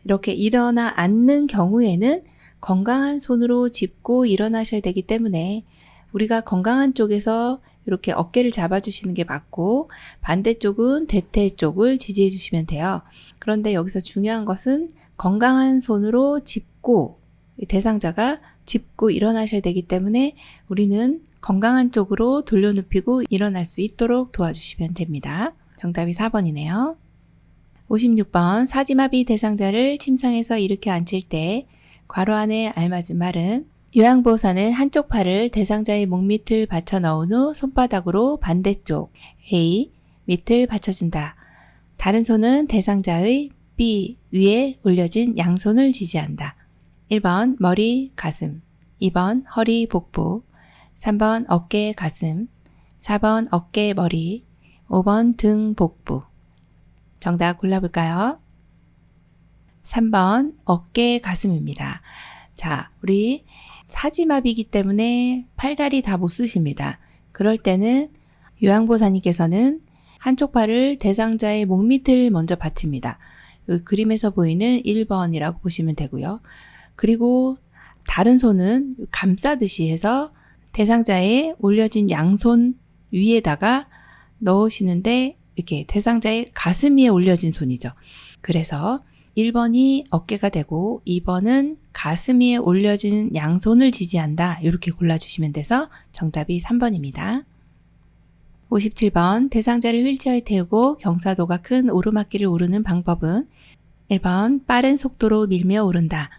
이렇게 일어나 앉는 경우에는 건강한 손으로 짚고 일어나셔야 되기 때문에 우리가 건강한 쪽에서 이렇게 어깨를 잡아주시는 게 맞고 반대쪽은 대퇴 쪽을 지지해 주시면 돼요. 그런데 여기서 중요한 것은 건강한 손으로 짚고 대상자가 짚고 일어나셔야 되기 때문에 우리는 건강한 쪽으로 돌려눕히고 일어날 수 있도록 도와주시면 됩니다. 정답이 4번이네요. 56번 사지마비 대상자를 침상에서 일으켜 앉힐 때 괄호 안에 알맞은 말은 요양보호사는 한쪽 팔을 대상자의 목 밑을 받쳐 넣은 후 손바닥으로 반대쪽 A 밑을 받쳐준다. 다른 손은 대상자의 B 위에 올려진 양손을 지지한다. 1번 머리, 가슴, 2번 허리, 복부, 3번 어깨, 가슴, 4번 어깨, 머리, 5번 등, 복부. 정답 골라볼까요? 3번 어깨, 가슴입니다. 자, 우리 사지마비이기 때문에 팔다리 다 못 쓰십니다. 그럴 때는 요양보호사님께서는 한쪽 팔을 대상자의 목 밑을 먼저 받칩니다. 여기 그림에서 보이는 1번이라고 보시면 되고요. 그리고 다른 손은 감싸듯이 해서 대상자의 올려진 양손 위에다가 넣으시는데 이렇게 대상자의 가슴 위에 올려진 손이죠. 그래서 1번이 어깨가 되고 2번은 가슴 위에 올려진 양손을 지지한다. 이렇게 골라주시면 돼서 정답이 3번입니다. 57번 대상자를 휠체어에 태우고 경사도가 큰 오르막길을 오르는 방법은 1번 빠른 속도로 밀며 오른다.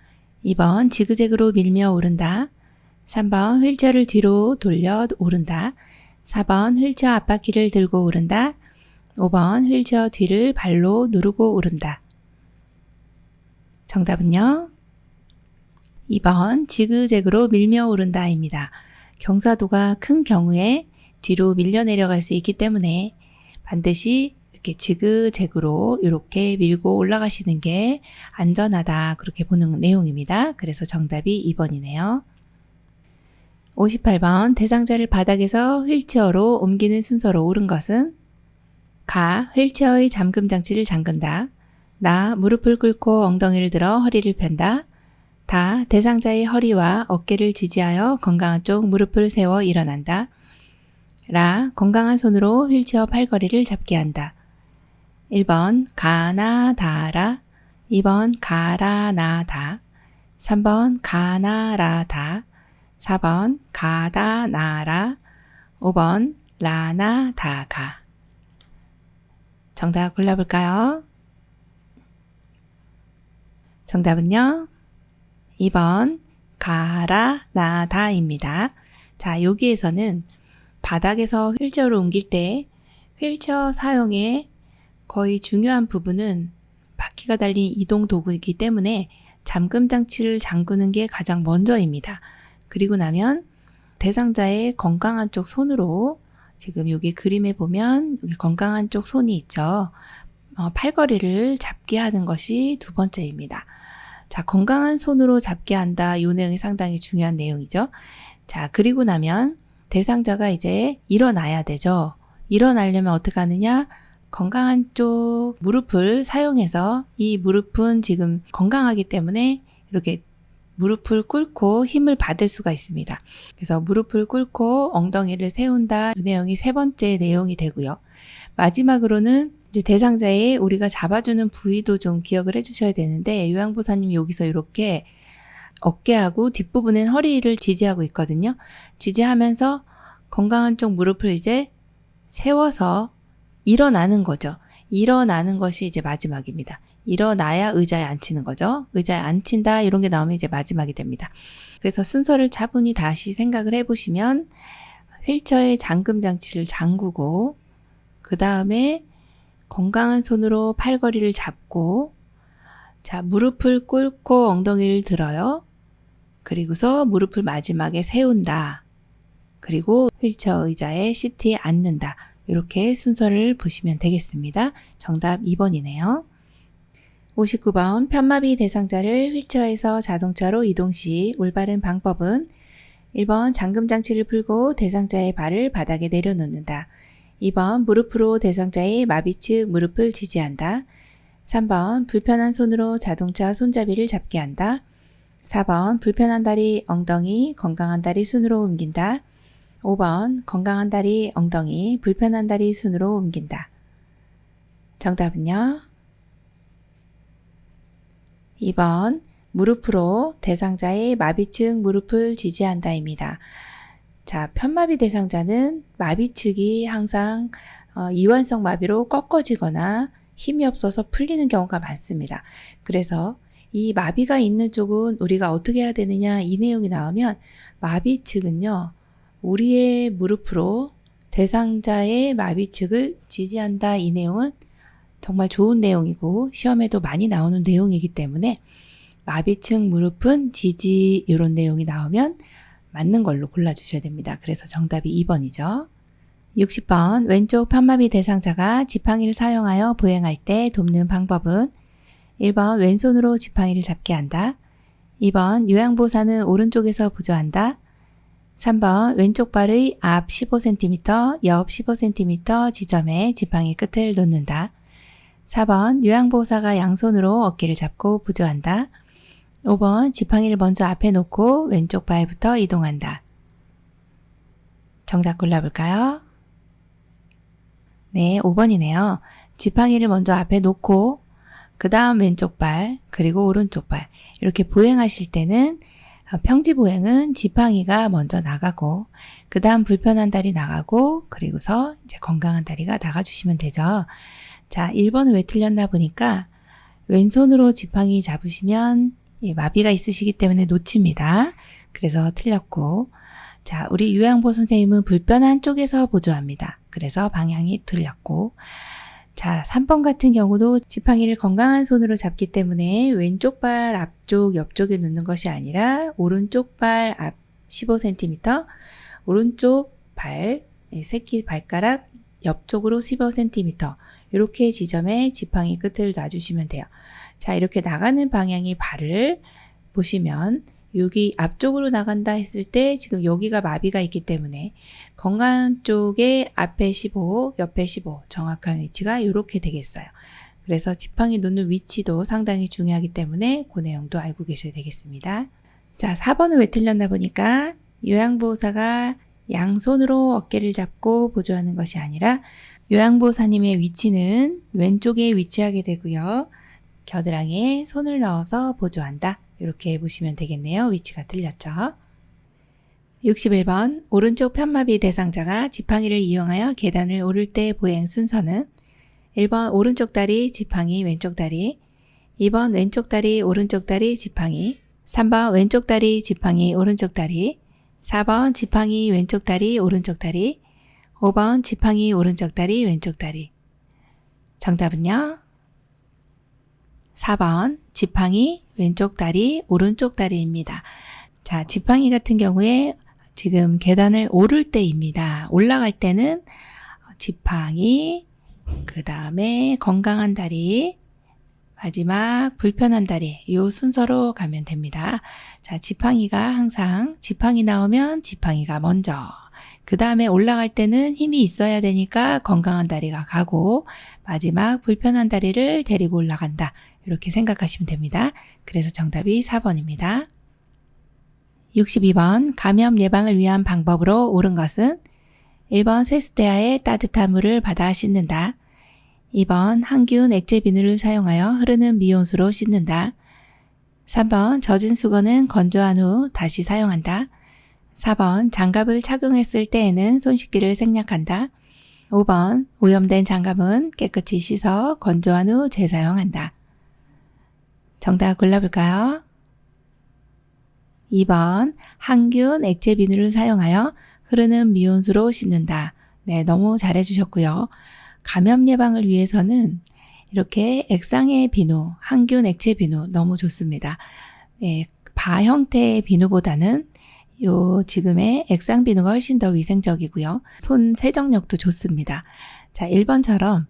2번 지그재그로 밀며 오른다. 3번 휠체어를 뒤로 돌려 오른다. 4번 휠체어 앞바퀴를 들고 오른다. 5번 휠체어 뒤를 발로 누르고 오른다. 정답은요? 2번 지그재그로 밀며 오른다입니다. 경사도가 큰 경우에 뒤로 밀려 내려갈 수 있기 때문에 반드시 이렇게 지그재그로 이렇게 밀고 올라가시는 게 안전하다 그렇게 보는 내용입니다. 그래서 정답이 2번이네요. 58번 대상자를 바닥에서 휠체어로 옮기는 순서로 옳은 것은 가 휠체어의 잠금 장치를 잠근다. 나 무릎을 꿇고 엉덩이를 들어 허리를 편다. 다 대상자의 허리와 어깨를 지지하여 건강한 쪽 무릎을 세워 일어난다. 라 건강한 손으로 휠체어 팔걸이를 잡게 한다. 1번 가나 다라 2번 가라 나다 3번 가나 라다 4번 가다 나라 5번 라나 다가. 정답 골라볼까요? 정답은요 2번 가라 나다입니다. 자, 여기에서는 바닥에서 휠체어로 옮길 때 휠체어 사용의 거의 중요한 부분은 바퀴가 달린 이동 도구이기 때문에 잠금 장치를 잠그는 게 가장 먼저입니다. 그리고 나면 대상자의 건강한 쪽 손으로, 지금 여기 그림에 보면 여기 건강한 쪽 손이 있죠. 팔걸이를 잡게 하는 것이 두 번째입니다. 자, 건강한 손으로 잡게 한다. 이 내용이 상당히 중요한 내용이죠. 자, 그리고 나면 대상자가 이제 일어나야 되죠. 일어나려면 어떻게 하느냐? 건강한 쪽 무릎을 사용해서, 이 무릎은 지금 건강하기 때문에 이렇게 무릎을 꿇고 힘을 받을 수가 있습니다. 그래서 무릎을 꿇고 엉덩이를 세운다. 이 내용이 세 번째 내용이 되고요. 마지막으로는 이제 대상자의 우리가 잡아주는 부위도 좀 기억을 해주셔야 되는데, 요양보사님이 여기서 이렇게 어깨하고 뒷부분엔 허리를 지지하고 있거든요. 지지하면서 건강한 쪽 무릎을 이제 세워서 일어나는 거죠. 일어나는 것이 이제 마지막입니다. 일어나야 의자에 앉히는 거죠. 의자에 앉힌다 이런 게 나오면 이제 마지막이 됩니다. 그래서 순서를 차분히 다시 생각을 해보시면, 휠체어의 잠금 장치를 잠그고, 그 다음에 건강한 손으로 팔걸이를 잡고, 자, 무릎을 꿇고 엉덩이를 들어요. 그리고서 무릎을 마지막에 세운다. 그리고 휠체어 의자에 시트에 앉는다. 이렇게 순서를 보시면 되겠습니다. 정답 2번이네요. 59번, 편마비 대상자를 휠체어에서 자동차로 이동 시 올바른 방법은 1번 잠금 장치를 풀고 대상자의 발을 바닥에 내려놓는다. 2번 무릎으로 대상자의 마비 측 무릎을 지지한다. 3번 불편한 손으로 자동차 손잡이를 잡게 한다. 4번 불편한 다리 엉덩이, 건강한 다리 순으로 옮긴다. 5번 건강한 다리 엉덩이, 불편한 다리 순으로 옮긴다. 정답은요? 2번 무릎으로 대상자의 마비측 무릎을 지지한다입니다. 자, 편마비 대상자는 마비측이 항상 이완성 마비로 꺾어지거나 힘이 없어서 풀리는 경우가 많습니다. 그래서 이 마비가 있는 쪽은 우리가 어떻게 해야 되느냐, 이 내용이 나오면 마비측은요, 우리의 무릎으로 대상자의 마비측을 지지한다. 이 내용은 정말 좋은 내용이고 시험에도 많이 나오는 내용이기 때문에 마비측 무릎은 지지, 이런 내용이 나오면 맞는 걸로 골라주셔야 됩니다. 그래서 정답이 2번이죠. 60번, 왼쪽 편마비 대상자가 지팡이를 사용하여 보행할 때 돕는 방법은 1번 왼손으로 지팡이를 잡게 한다. 2번 요양보사는 오른쪽에서 보조한다. 3번 왼쪽 발의 앞 15cm, 옆 15cm 지점에 지팡이 끝을 놓는다. 4번 요양보호사가 양손으로 어깨를 잡고 보조한다. 5번 지팡이를 먼저 앞에 놓고 왼쪽 발부터 이동한다. 정답 골라볼까요? 네, 5번이네요. 지팡이를 먼저 앞에 놓고 그 다음 왼쪽 발, 그리고 오른쪽 발, 이렇게 보행하실 때는 평지보행은 지팡이가 먼저 나가고 그 다음 불편한 다리 나가고 그리고서 이제 건강한 다리가 나가주시면 되죠. 자, 1번은 왜 틀렸나 보니까 왼손으로 지팡이 잡으시면 마비가 있으시기 때문에 놓칩니다. 그래서 틀렸고, 자, 우리 요양보 선생님은 불편한 쪽에서 보조합니다. 그래서 방향이 틀렸고, 자, 3번 같은 경우도 지팡이를 건강한 손으로 잡기 때문에 왼쪽 발 앞쪽, 옆쪽에 놓는 것이 아니라 오른쪽 발 앞 15cm, 오른쪽 발, 새끼 발가락 옆쪽으로 15cm, 이렇게 지점에 지팡이 끝을 놔주시면 돼요. 자, 이렇게 나가는 방향의 발을 보시면 여기 앞쪽으로 나간다 했을 때 지금 여기가 마비가 있기 때문에 건강한 쪽에 앞에 15, 옆에 15 정확한 위치가 이렇게 되겠어요. 그래서 지팡이 놓는 위치도 상당히 중요하기 때문에 그 내용도 알고 계셔야 되겠습니다. 자, 4번은 왜 틀렸나 보니까 요양보호사가 양손으로 어깨를 잡고 보조하는 것이 아니라 요양보호사님의 위치는 왼쪽에 위치하게 되고요. 겨드랑이에 손을 넣어서 보조한다. 이렇게 보시면 되겠네요. 위치가 틀렸죠. 61번, 오른쪽 편마비 대상자가 지팡이를 이용하여 계단을 오를 때 보행 순서는 1번 오른쪽 다리, 지팡이, 왼쪽 다리, 2번 왼쪽 다리, 오른쪽 다리, 지팡이, 3번 왼쪽 다리, 지팡이, 오른쪽 다리, 4번 지팡이, 왼쪽 다리, 오른쪽 다리, 5번 지팡이, 오른쪽 다리, 왼쪽 다리. 정답은요? 4번 지팡이 왼쪽 다리 오른쪽 다리입니다. 자, 지팡이 같은 경우에 지금 계단을 오를 때입니다. 올라갈 때는 지팡이, 그 다음에 건강한 다리, 마지막 불편한 다리, 이 순서로 가면 됩니다. 자, 지팡이가 항상 지팡이 나오면 지팡이가 먼저, 그 다음에 올라갈 때는 힘이 있어야 되니까 건강한 다리가 가고 마지막 불편한 다리를 데리고 올라간다. 이렇게 생각하시면 됩니다. 그래서 정답이 4번입니다. 62번 감염 예방을 위한 방법으로 옳은 것은 1번 세수대야에 따뜻한 물을 받아 씻는다. 2번 항균 액체 비누를 사용하여 흐르는 미온수로 씻는다. 3번 젖은 수건은 건조한 후 다시 사용한다. 4번 장갑을 착용했을 때에는 손 씻기를 생략한다. 5번 오염된 장갑은 깨끗이 씻어 건조한 후 재사용한다. 정답 골라볼까요? 2번 항균 액체 비누를 사용하여 흐르는 미온수로 씻는다. 네, 너무 잘해주셨고요. 감염 예방을 위해서는 이렇게 액상의 비누, 항균 액체 비누 너무 좋습니다. 네, 바 형태의 비누보다는 요 지금의 액상 비누가 훨씬 더 위생적이고요. 손 세정력도 좋습니다. 자, 1번처럼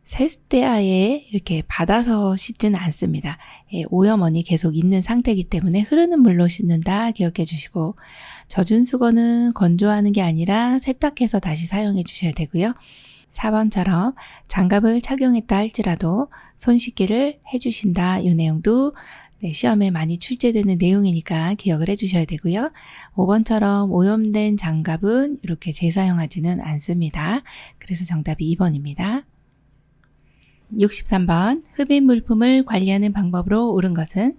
세수대야에 이렇게 받아서 씻지는 않습니다. 예, 오염원이 계속 있는 상태이기 때문에 흐르는 물로 씻는다 기억해 주시고, 젖은 수건은 건조하는 게 아니라 세탁해서 다시 사용해 주셔야 되고요. 4번처럼 장갑을 착용했다 할지라도 손 씻기를 해주신다. 이 내용도 시험에 많이 출제되는 내용이니까 기억을 해주셔야 되고요. 5번처럼 오염된 장갑은 이렇게 재사용하지는 않습니다. 그래서 정답이 2번입니다. 63번 흡입 물품을 관리하는 방법으로 옳은 것은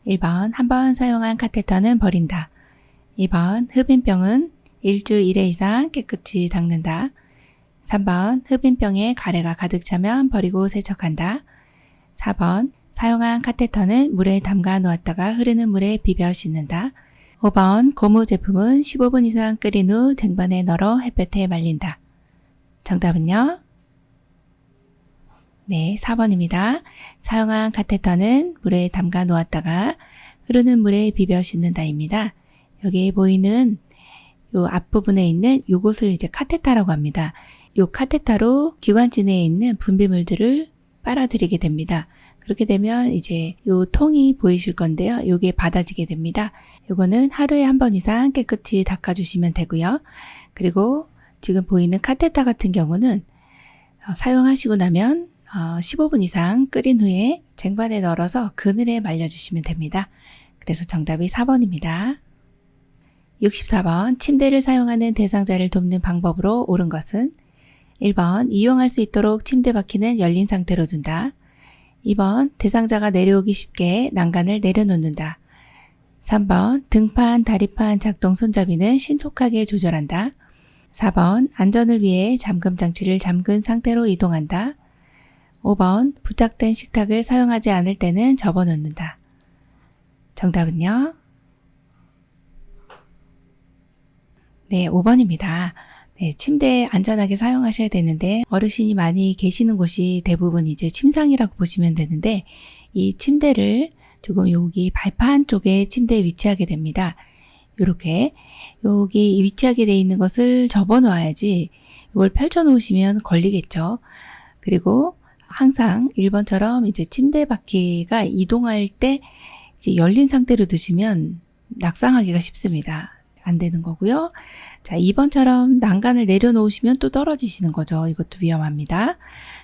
1번 한 번 사용한 카테터는 버린다. 2번 흡입병은 일주일에 이상 깨끗이 닦는다. 3번 흡입병에 가래가 가득 차면 버리고 세척한다. 4번 사용한 카테터는 물에 담가 놓았다가 흐르는 물에 비벼 씻는다. 5번 고무 제품은 15분 이상 끓인 후 쟁반에 널어 햇볕에 말린다. 정답은요? 네, 4번입니다. 사용한 카테터는 물에 담가 놓았다가 흐르는 물에 비벼 씻는다입니다. 여기에 보이는 요 앞부분에 있는 요것을 이제 카테터라고 합니다. 요 카테터로 기관지 내에 있는 분비물들을 빨아들이게 됩니다. 그렇게 되면 이제 요 통이 보이실 건데요. 요게 받아지게 됩니다. 요거는 하루에 한 번 이상 깨끗이 닦아주시면 되고요. 그리고 지금 보이는 카테터 같은 경우는 사용하시고 나면 15분 이상 끓인 후에 쟁반에 널어서 그늘에 말려주시면 됩니다. 그래서 정답이 4번입니다. 64번 침대를 사용하는 대상자를 돕는 방법으로 옳은 것은 1번 이용할 수 있도록 침대 바퀴는 열린 상태로 둔다. 2번 대상자가 내려오기 쉽게 난간을 내려놓는다. 3번 등판, 다리판 작동 손잡이는 신속하게 조절한다. 4번 안전을 위해 잠금 장치를 잠근 상태로 이동한다. 5번 부착된 식탁을 사용하지 않을 때는 접어놓는다. 정답은요? 네, 5번입니다. 네, 침대 안전하게 사용하셔야 되는데 어르신이 많이 계시는 곳이 대부분 이제 침상이라고 보시면 되는데 이 침대를 조금 여기 발판 쪽에 침대에 위치하게 됩니다. 이렇게 여기 위치하게 돼 있는 것을 접어 놓아야지 이걸 펼쳐 놓으시면 걸리겠죠. 그리고 항상 1번처럼 이제 침대 바퀴가 이동할 때 이제 열린 상태로 두시면 낙상하기가 쉽습니다. 안 되는 거고요. 자, 2번처럼 난간을 내려놓으시면 또 떨어지시는 거죠. 이것도 위험합니다.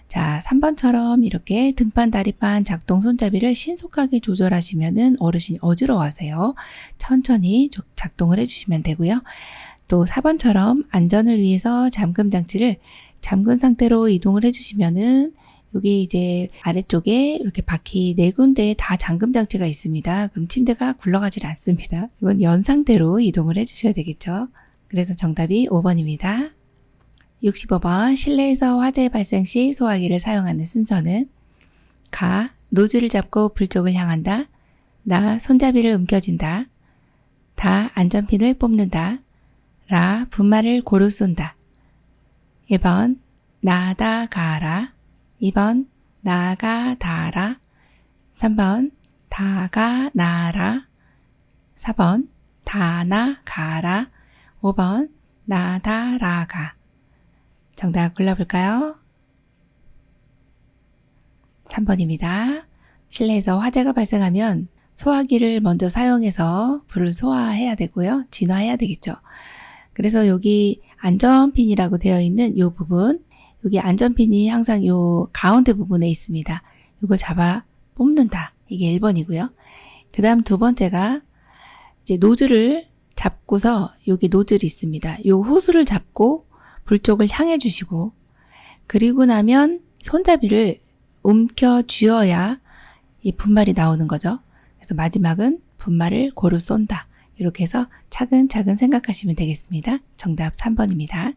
자, 3번처럼 이렇게 등판, 다리판, 작동 손잡이를 신속하게 조절하시면은 어르신이 어지러워하세요. 천천히 작동을 해주시면 되고요. 또 4번처럼 안전을 위해서 잠금 장치를 잠근 상태로 이동을 해주시면은 여기 이제 아래쪽에 이렇게 바퀴 4군데에 다 잠금 장치가 있습니다. 그럼 침대가 굴러가질 않습니다. 이건 연 상태로 이동을 해주셔야 되겠죠. 그래서 정답이 5번입니다. 65번 실내에서 화재 발생 시 소화기를 사용하는 순서는 가, 노즐을 잡고 불 쪽을 향한다. 나, 손잡이를 움켜쥔다. 다, 안전핀을 뽑는다. 라, 분말을 고루 쏜다. 1번 나다 가라. 2번 나가 다라. 3번 다가 나라, 4번 다나 가라, 5번 나다라가. 정답 골라볼까요? 3번입니다. 실내에서 화재가 발생하면 소화기를 먼저 사용해서 불을 소화해야 되고요. 진화해야 되겠죠. 그래서 여기 안전핀이라고 되어 있는 이 부분, 여기 안전핀이 항상 이 가운데 부분에 있습니다. 이걸 잡아 뽑는다. 이게 1번이고요. 그 다음 두 번째가 이제 노즐을 잡고서 여기 노즐이 있습니다. 이 호스를 잡고 불 쪽을 향해 주시고, 그리고 나면 손잡이를 움켜 쥐어야 이 분말이 나오는 거죠. 그래서 마지막은 분말을 고루 쏜다. 이렇게 해서 차근차근 생각하시면 되겠습니다. 정답 3번입니다.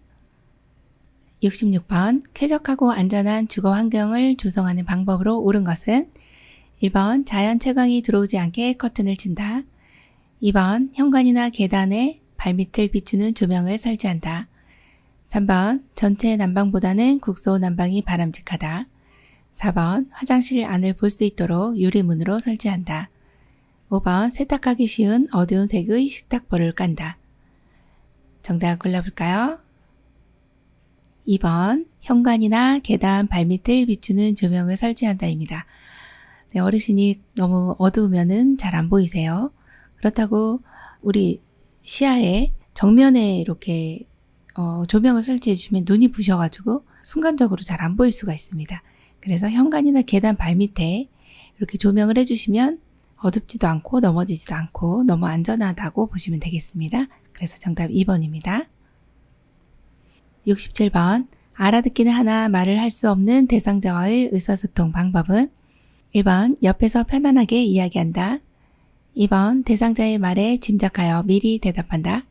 66번 쾌적하고 안전한 주거 환경을 조성하는 방법으로 옳은 것은 1번 자연 채광이 들어오지 않게 커튼을 친다. 2번 현관이나 계단에 발밑을 비추는 조명을 설치한다. 3번 전체 난방보다는 국소 난방이 바람직하다. 4번 화장실 안을 볼 수 있도록 유리문으로 설치한다. 5번 세탁하기 쉬운 어두운 색의 식탁보를 깐다. 정답 골라볼까요? 2번 현관이나 계단 발밑을 비추는 조명을 설치한다입니다. 네, 어르신이 너무 어두우면은 잘 안 보이세요. 그렇다고 우리 시야에 정면에 이렇게 조명을 설치해 주시면 눈이 부셔가지고 순간적으로 잘 안 보일 수가 있습니다. 그래서 현관이나 계단 발밑에 이렇게 조명을 해주시면 어둡지도 않고 넘어지지도 않고 너무 안전하다고 보시면 되겠습니다. 그래서 정답 2번입니다. 67번 알아듣기는 하나 말을 할 수 없는 대상자와의 의사소통 방법은 1번 옆에서 편안하게 이야기한다. 2번 대상자의 말에 짐작하여 미리 대답한다.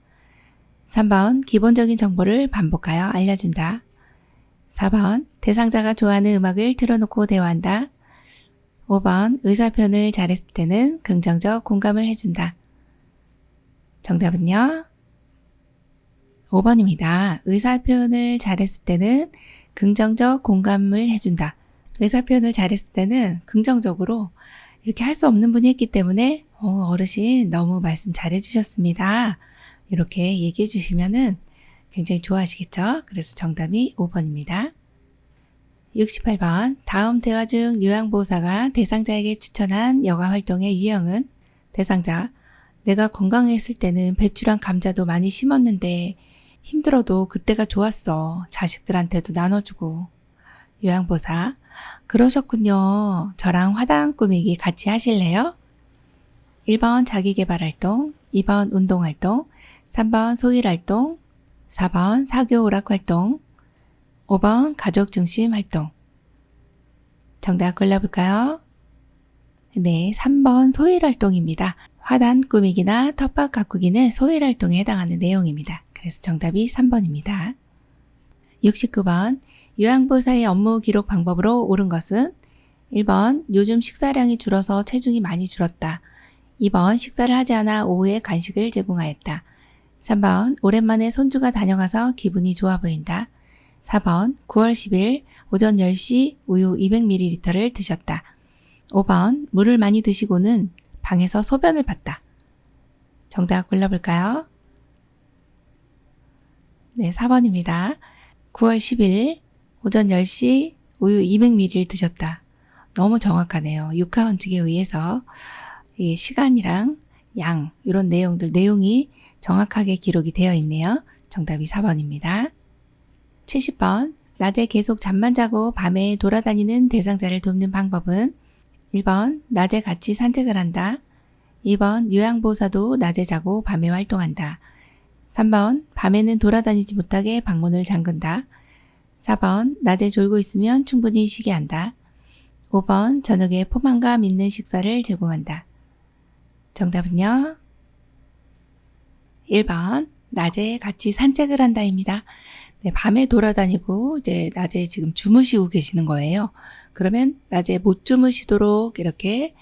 3번 기본적인 정보를 반복하여 알려준다. 4번 대상자가 좋아하는 음악을 틀어놓고 대화한다. 5번 의사표현을 잘했을 때는 긍정적 공감을 해준다. 정답은요? 5번입니다. 의사표현을 잘했을 때는 긍정적 공감을 해준다. 의사표현을 잘했을 때는 긍정적으로 이렇게 할 수 없는 분이 했기 때문에 어르신 너무 말씀 잘해주셨습니다. 이렇게 얘기해 주시면은 굉장히 좋아하시겠죠? 그래서 정답이 5번입니다. 68번 다음 대화 중 요양보호사가 대상자에게 추천한 여가 활동의 유형은 대상자 내가 건강했을 때는 배추랑 감자도 많이 심었는데 힘들어도 그때가 좋았어. 자식들한테도 나눠주고. 요양보호사 그러셨군요. 저랑 화단 꾸미기 같이 하실래요? 1번 자기계발활동, 2번 운동활동, 3번 소일활동, 4번 사교오락활동, 5번 가족중심 활동. 정답 골라볼까요? 네, 3번 소일활동입니다. 화단 꾸미기나 텃밭 가꾸기는 소일활동에 해당하는 내용입니다. 그래서 정답이 3번입니다. 69번 요양보호사의 업무 기록 방법으로 옳은 것은 1번 요즘 식사량이 줄어서 체중이 많이 줄었다. 2번 식사를 하지 않아 오후에 간식을 제공하였다. 3번 오랜만에 손주가 다녀가서 기분이 좋아 보인다. 4번 9월 10일 오전 10시 우유 200ml를 드셨다. 5번 물을 많이 드시고는 방에서 소변을 봤다. 정답 골라볼까요? 네, 4번입니다. 9월 10일 오전 10시 우유 200ml를 드셨다. 너무 정확하네요. 육하원칙에 의해서 이 시간이랑 양 이런 내용이 정확하게 기록이 되어 있네요. 정답이 4번입니다. 70번 낮에 계속 잠만 자고 밤에 돌아다니는 대상자를 돕는 방법은 1번 낮에 같이 산책을 한다. 2번 요양보호사도 낮에 자고 밤에 활동한다. 3번 밤에는 돌아다니지 못하게 방문을 잠근다. 4번 낮에 졸고 있으면 충분히 쉬게 한다. 5번 저녁에 포만감 있는 식사를 제공한다. 정답은요? 1번 낮에 같이 산책을 한다입니다. 네, 밤에 돌아다니고 이제 낮에 지금 주무시고 계시는 거예요. 그러면 낮에 못 주무시도록 이렇게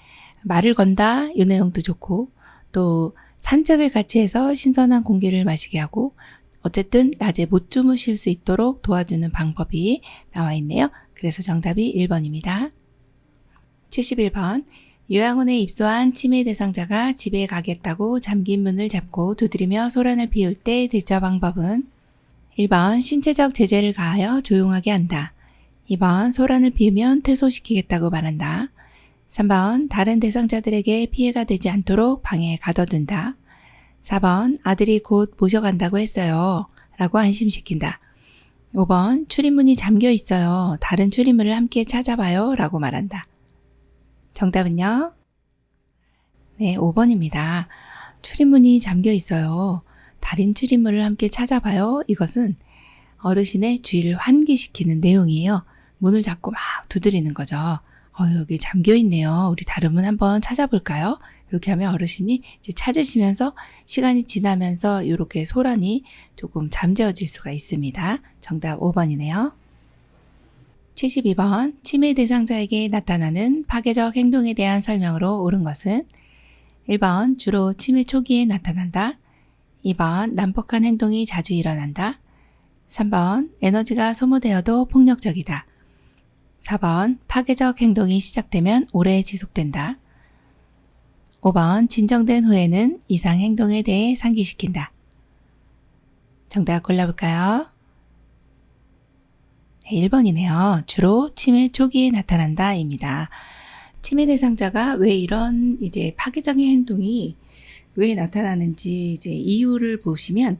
말을 건다 이 내용도 좋고 또 산책을 같이 해서 신선한 공기를 마시게 하고 어쨌든 낮에 못 주무실 수 있도록 도와주는 방법이 나와 있네요. 그래서 정답이 1번입니다. 71번 요양원에 입소한 치매 대상자가 집에 가겠다고 잠긴 문을 잡고 두드리며 소란을 피울 때 대처 방법은 1번 신체적 제재를 가하여 조용하게 한다. 2번 소란을 피우면 퇴소시키겠다고 말한다. 3번 다른 대상자들에게 피해가 되지 않도록 방에 가둬둔다. 4번 아들이 곧 모셔간다고 했어요. 라고 안심시킨다. 5번 출입문이 잠겨 있어요. 다른 출입문을 함께 찾아봐요. 라고 말한다. 정답은요? 네, 5번입니다. 출입문이 잠겨 있어요. 다른 출입문을 함께 찾아봐요. 이것은 어르신의 주의를 환기시키는 내용이에요. 문을 잡고 막 두드리는 거죠. 여기 잠겨 있네요. 우리 다른 문 한번 찾아볼까요? 이렇게 하면 어르신이 이제 찾으시면서 시간이 지나면서 이렇게 소란이 조금 잠재워질 수가 있습니다. 정답 5번이네요. 72번 치매 대상자에게 나타나는 파괴적 행동에 대한 설명으로 옳은 것은 1번 주로 치매 초기에 나타난다. 2번 난폭한 행동이 자주 일어난다. 3번 에너지가 소모되어도 폭력적이다. 4번 파괴적 행동이 시작되면 오래 지속된다. 5번 진정된 후에는 이상 행동에 대해 상기시킨다. 정답 골라볼까요? 네, 1번이네요. 주로 치매 초기에 나타난다 입니다. 치매 대상자가 왜 이런 이제 파괴적인 행동이 왜 나타나는지 이제 이유를 보시면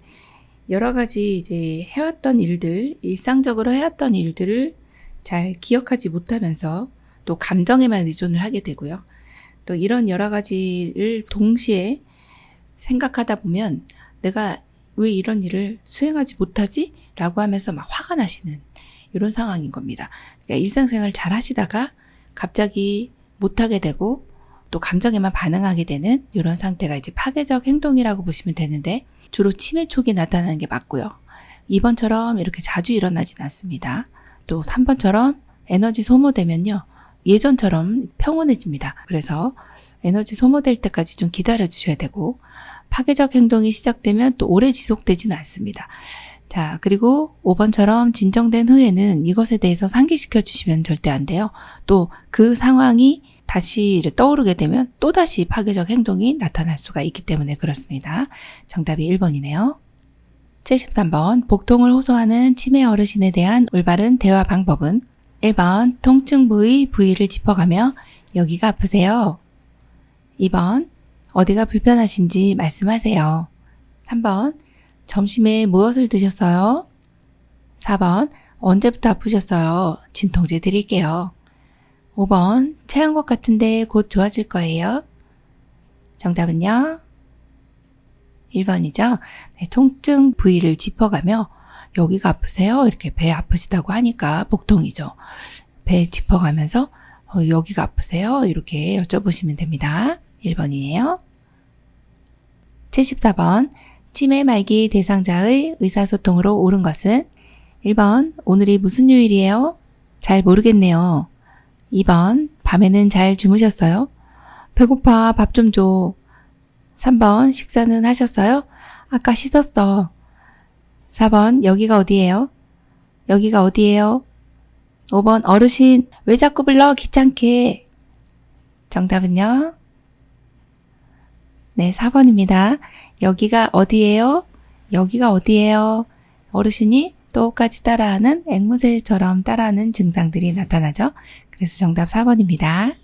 여러 가지 이제 해왔던 일들, 일상적으로 해왔던 일들을 잘 기억하지 못하면서 또 감정에만 의존을 하게 되고요. 또 이런 여러 가지를 동시에 생각하다 보면 내가 왜 이런 일을 수행하지 못하지? 라고 하면서 막 화가 나시는 이런 상황인 겁니다. 그러니까 일상생활 잘 하시다가 갑자기 못하게 되고 또 감정에만 반응하게 되는 이런 상태가 이제 파괴적 행동이라고 보시면 되는데 주로 치매 초기에 나타나는 게 맞고요. 2번처럼 이렇게 자주 일어나진 않습니다. 또 3번처럼 에너지 소모되면요. 예전처럼 평온해집니다. 그래서 에너지 소모될 때까지 좀 기다려 주셔야 되고 파괴적 행동이 시작되면 또 오래 지속되지는 않습니다. 자, 그리고 5번처럼 진정된 후에는 이것에 대해서 상기시켜 주시면 절대 안 돼요. 또 그 상황이 다시 떠오르게 되면 또다시 파괴적 행동이 나타날 수가 있기 때문에 그렇습니다. 정답이 1번이네요. 73번 복통을 호소하는 치매 어르신에 대한 올바른 대화 방법은 1번 통증 부위를 짚어가며 여기가 아프세요. 2번 어디가 불편하신지 말씀하세요. 3번 점심에 무엇을 드셨어요? 4번 언제부터 아프셨어요? 진통제 드릴게요. 5번 체한 것 같은데 곧 좋아질 거예요. 정답은요? 1번이죠. 네, 통증 부위를 짚어가며 여기가 아프세요? 이렇게 배 아프시다고 하니까 복통이죠. 배 짚어가면서 여기가 아프세요? 이렇게 여쭤보시면 됩니다. 1번이에요. 74번 치매 말기 대상자의 의사소통으로 옳은 것은 1번 오늘이 무슨 요일이에요? 잘 모르겠네요. 2번 밤에는 잘 주무셨어요? 배고파 밥 좀 줘. 3번 식사는 하셨어요? 아까 씻었어. 4번 여기가 어디예요? 여기가 어디예요? 5번 어르신 왜 자꾸 불러 귀찮게. 정답은요? 네, 4번입니다. 여기가 어디예요? 여기가 어디예요? 어르신이 똑같이 따라하는 앵무새처럼 따라하는 증상들이 나타나죠. 그래서 정답 4번입니다.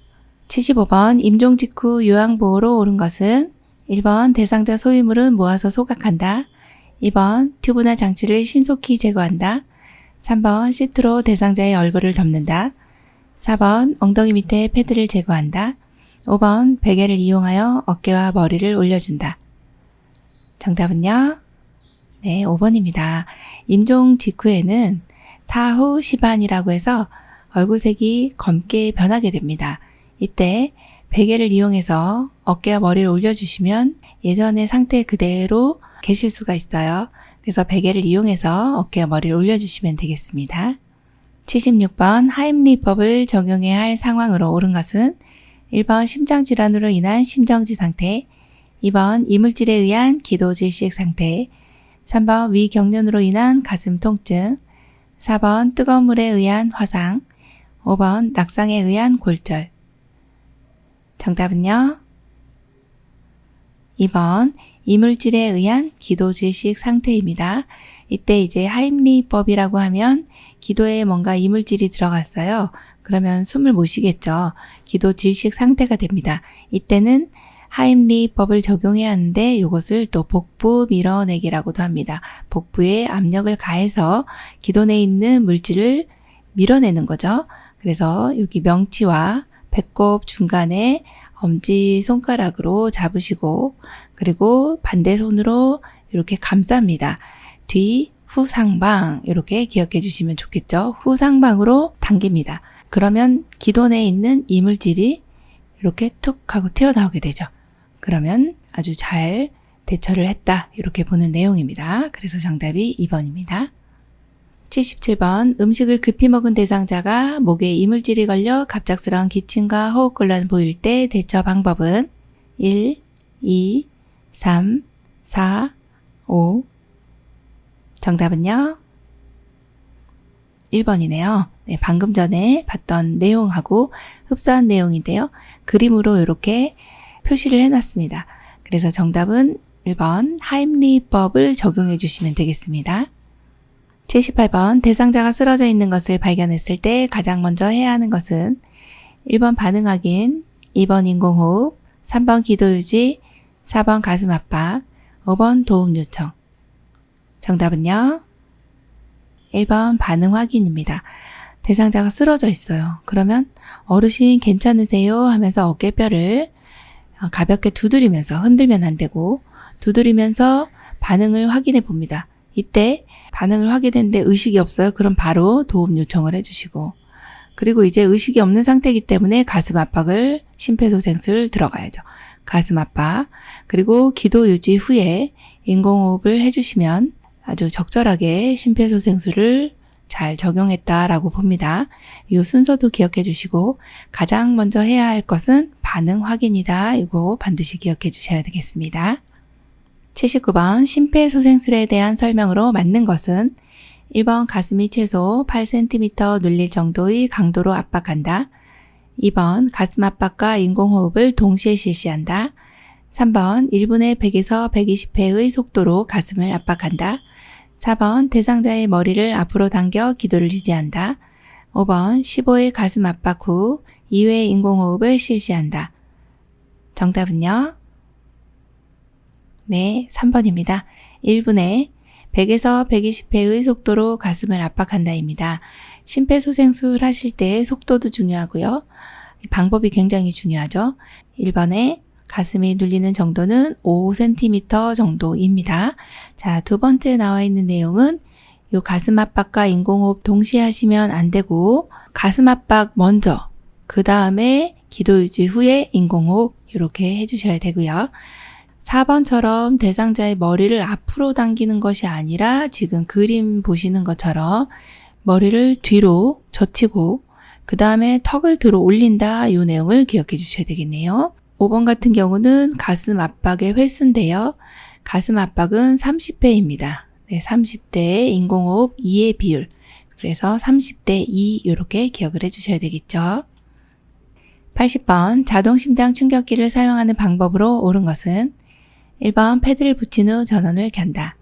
75번 임종 직후 요양보호로 옳은 것은 1번 대상자 소유물은 모아서 소각한다. 2번 튜브나 장치를 신속히 제거한다. 3번 시트로 대상자의 얼굴을 덮는다. 4번 엉덩이 밑에 패드를 제거한다. 5번 베개를 이용하여 어깨와 머리를 올려준다. 정답은요? 네, 5번입니다. 임종 직후에는 사후 시반이라고 해서 얼굴색이 검게 변하게 됩니다. 이때 베개를 이용해서 어깨와 머리를 올려주시면 예전의 상태 그대로 계실 수가 있어요. 그래서 베개를 이용해서 어깨와 머리를 올려주시면 되겠습니다. 76번 하임리법을 적용해야 할 상황으로 옳은 것은 1번 심장질환으로 인한 심정지 상태, 2번 이물질에 의한 기도질식 상태, 3번 위경련으로 인한 가슴 통증, 4번 뜨거운 물에 의한 화상, 5번 낙상에 의한 골절. 정답은요? 2번 이물질에 의한 기도 질식 상태입니다. 이때 이제 하임리법이라고 하면 기도에 뭔가 이물질이 들어갔어요. 그러면 숨을 못 쉬겠죠. 기도 질식 상태가 됩니다. 이때는 하임리법을 적용해야 하는데 이것을 또 복부 밀어내기라고도 합니다. 복부에 압력을 가해서 기도 내에 있는 물질을 밀어내는 거죠. 그래서 여기 명치와 배꼽 중간에 엄지손가락으로 잡으시고 그리고 반대 손으로 이렇게 감쌉니다. 뒤, 후, 상방 이렇게 기억해 주시면 좋겠죠. 후, 상방으로 당깁니다. 그러면 기도 내에 있는 이물질이 이렇게 툭 하고 튀어나오게 되죠. 그러면 아주 잘 대처를 했다 이렇게 보는 내용입니다. 그래서 정답이 2번입니다. 77번 음식을 급히 먹은 대상자가 목에 이물질이 걸려 갑작스러운 기침과 호흡곤란을 보일 때 대처 방법은 1, 2, 3, 4, 5 정답은요? 1번이네요. 네, 방금 전에 봤던 내용하고 흡사한 내용인데요. 그림으로 이렇게 표시를 해놨습니다. 그래서 정답은 1번 하임리법을 적용해 주시면 되겠습니다. 78번 대상자가 쓰러져 있는 것을 발견했을 때 가장 먼저 해야 하는 것은 1번 반응 확인, 2번 인공호흡, 3번 기도유지, 4번 가슴 압박, 5번 도움 요청. 정답은요? 1번 반응 확인입니다. 대상자가 쓰러져 있어요. 그러면 어르신 괜찮으세요? 하면서 어깨뼈를 가볍게 두드리면서 흔들면 안 되고 두드리면서 반응을 확인해 봅니다. 이때 반응을 확인했는데 의식이 없어요. 그럼 바로 도움 요청을 해주시고 그리고 이제 의식이 없는 상태이기 때문에 가슴 압박을 심폐소생술 들어가야죠. 가슴 압박 그리고 기도 유지 후에 인공호흡을 해주시면 아주 적절하게 심폐소생술을 잘 적용했다라고 봅니다. 이 순서도 기억해 주시고 가장 먼저 해야 할 것은 반응 확인이다. 이거 반드시 기억해 주셔야 되겠습니다. 79번 심폐소생술에 대한 설명으로 맞는 것은 1번 가슴이 최소 8cm 눌릴 정도의 강도로 압박한다. 2번 가슴 압박과 인공호흡을 동시에 실시한다. 3번 1분에 100에서 120회의 속도로 가슴을 압박한다. 4번 대상자의 머리를 앞으로 당겨 기도를 유지한다. 5번 15회 가슴 압박 후 2회 인공호흡을 실시한다. 정답은요? 네, 3번입니다. 1분에 100에서 120회의 속도로 가슴을 압박한다입니다. 심폐소생술 하실 때 속도도 중요하고요. 방법이 굉장히 중요하죠. 1번에 가슴이 눌리는 정도는 5cm 정도입니다. 자, 두 번째 나와 있는 내용은 요 가슴 압박과 인공호흡 동시에 하시면 안 되고 가슴 압박 먼저 그 다음에 기도 유지 후에 인공호흡 이렇게 해주셔야 되고요. 4번처럼 대상자의 머리를 앞으로 당기는 것이 아니라 지금 그림 보시는 것처럼 머리를 뒤로 젖히고 그 다음에 턱을 들어 올린다 이 내용을 기억해 주셔야 되겠네요. 5번 같은 경우는 가슴 압박의 횟수인데요. 가슴 압박은 30회입니다. 네, 30대 인공호흡 2의 비율. 그래서 30대 2 이렇게 기억을 해주셔야 되겠죠. 80번 자동심장 충격기를 사용하는 방법으로 옳은 것은 1번 패드를 붙인 후 전원을 켠다.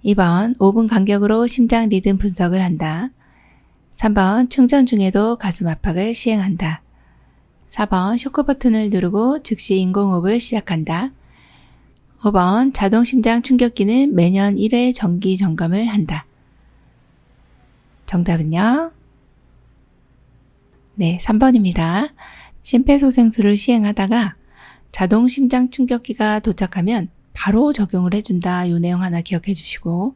2번 5분 간격으로 심장 리듬 분석을 한다. 3번 충전 중에도 가슴 압박을 시행한다. 4번 쇼크 버튼을 누르고 즉시 인공호흡을 시작한다. 5번 자동심장 충격기는 매년 1회 정기 점검을 한다. 정답은요? 네, 3번입니다. 심폐소생술을 시행하다가 자동심장 충격기가 도착하면 바로 적용을 해준다. 이 내용 하나 기억해 주시고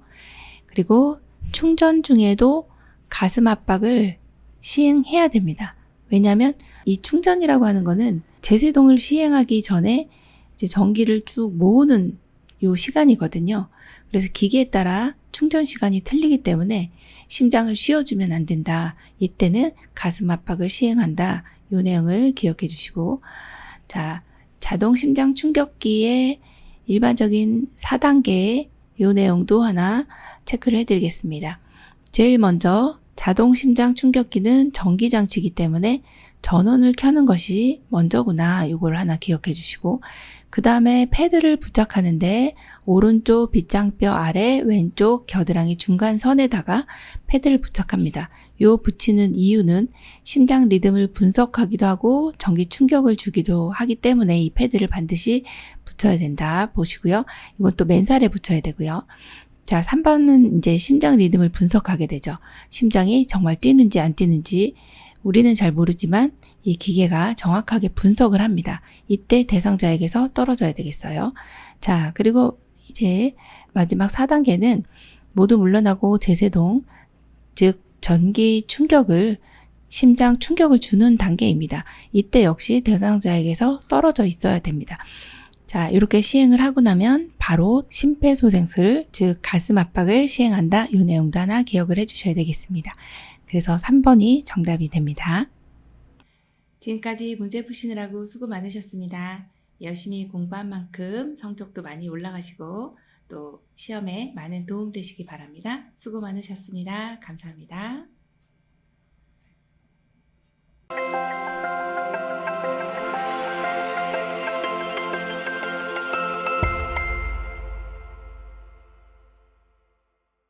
그리고 충전 중에도 가슴 압박을 시행해야 됩니다. 왜냐하면 이 충전이라고 하는 거는 제세동을 시행하기 전에 이제 전기를 쭉 모으는 요 시간이거든요. 그래서 기계에 따라 충전 시간이 틀리기 때문에 심장을 쉬어주면 안 된다. 이때는 가슴 압박을 시행한다. 요 내용을 기억해 주시고 자, 자동 심장 충격기의 일반적인 4단계의 요 내용도 하나 체크를 해드리겠습니다. 제일 먼저 자동 심장 충격기는 전기 장치이기 때문에 전원을 켜는 것이 먼저구나. 이걸 하나 기억해 주시고, 그 다음에 패드를 부착하는데 오른쪽 빗장뼈 아래 왼쪽 겨드랑이 중간선에다가 패드를 부착합니다. 요 붙이는 이유는 심장 리듬을 분석하기도 하고 전기 충격을 주기도 하기 때문에 이 패드를 반드시 붙여야 된다 보시고요. 이건 또 맨살에 붙여야 되고요. 자, 3번은 이제 심장 리듬을 분석하게 되죠. 심장이 정말 뛰는지 안 뛰는지 우리는 잘 모르지만 이 기계가 정확하게 분석을 합니다. 이때 대상자에게서 떨어져야 되겠어요. 자, 그리고 이제 마지막 4단계는 모두 물러나고 재세동, 즉 전기 충격을 심장 충격을 주는 단계입니다. 이때 역시 대상자에게서 떨어져 있어야 됩니다. 자, 이렇게 시행을 하고 나면 바로 심폐소생술, 즉 가슴 압박을 시행한다. 이 내용도 하나 기억을 해주셔야 되겠습니다. 그래서 3번이 정답이 됩니다. 지금까지 문제 푸시느라고 수고 많으셨습니다. 열심히 공부한 만큼 성적도 많이 올라가시고 또 시험에 많은 도움 되시기 바랍니다. 수고 많으셨습니다. 감사합니다.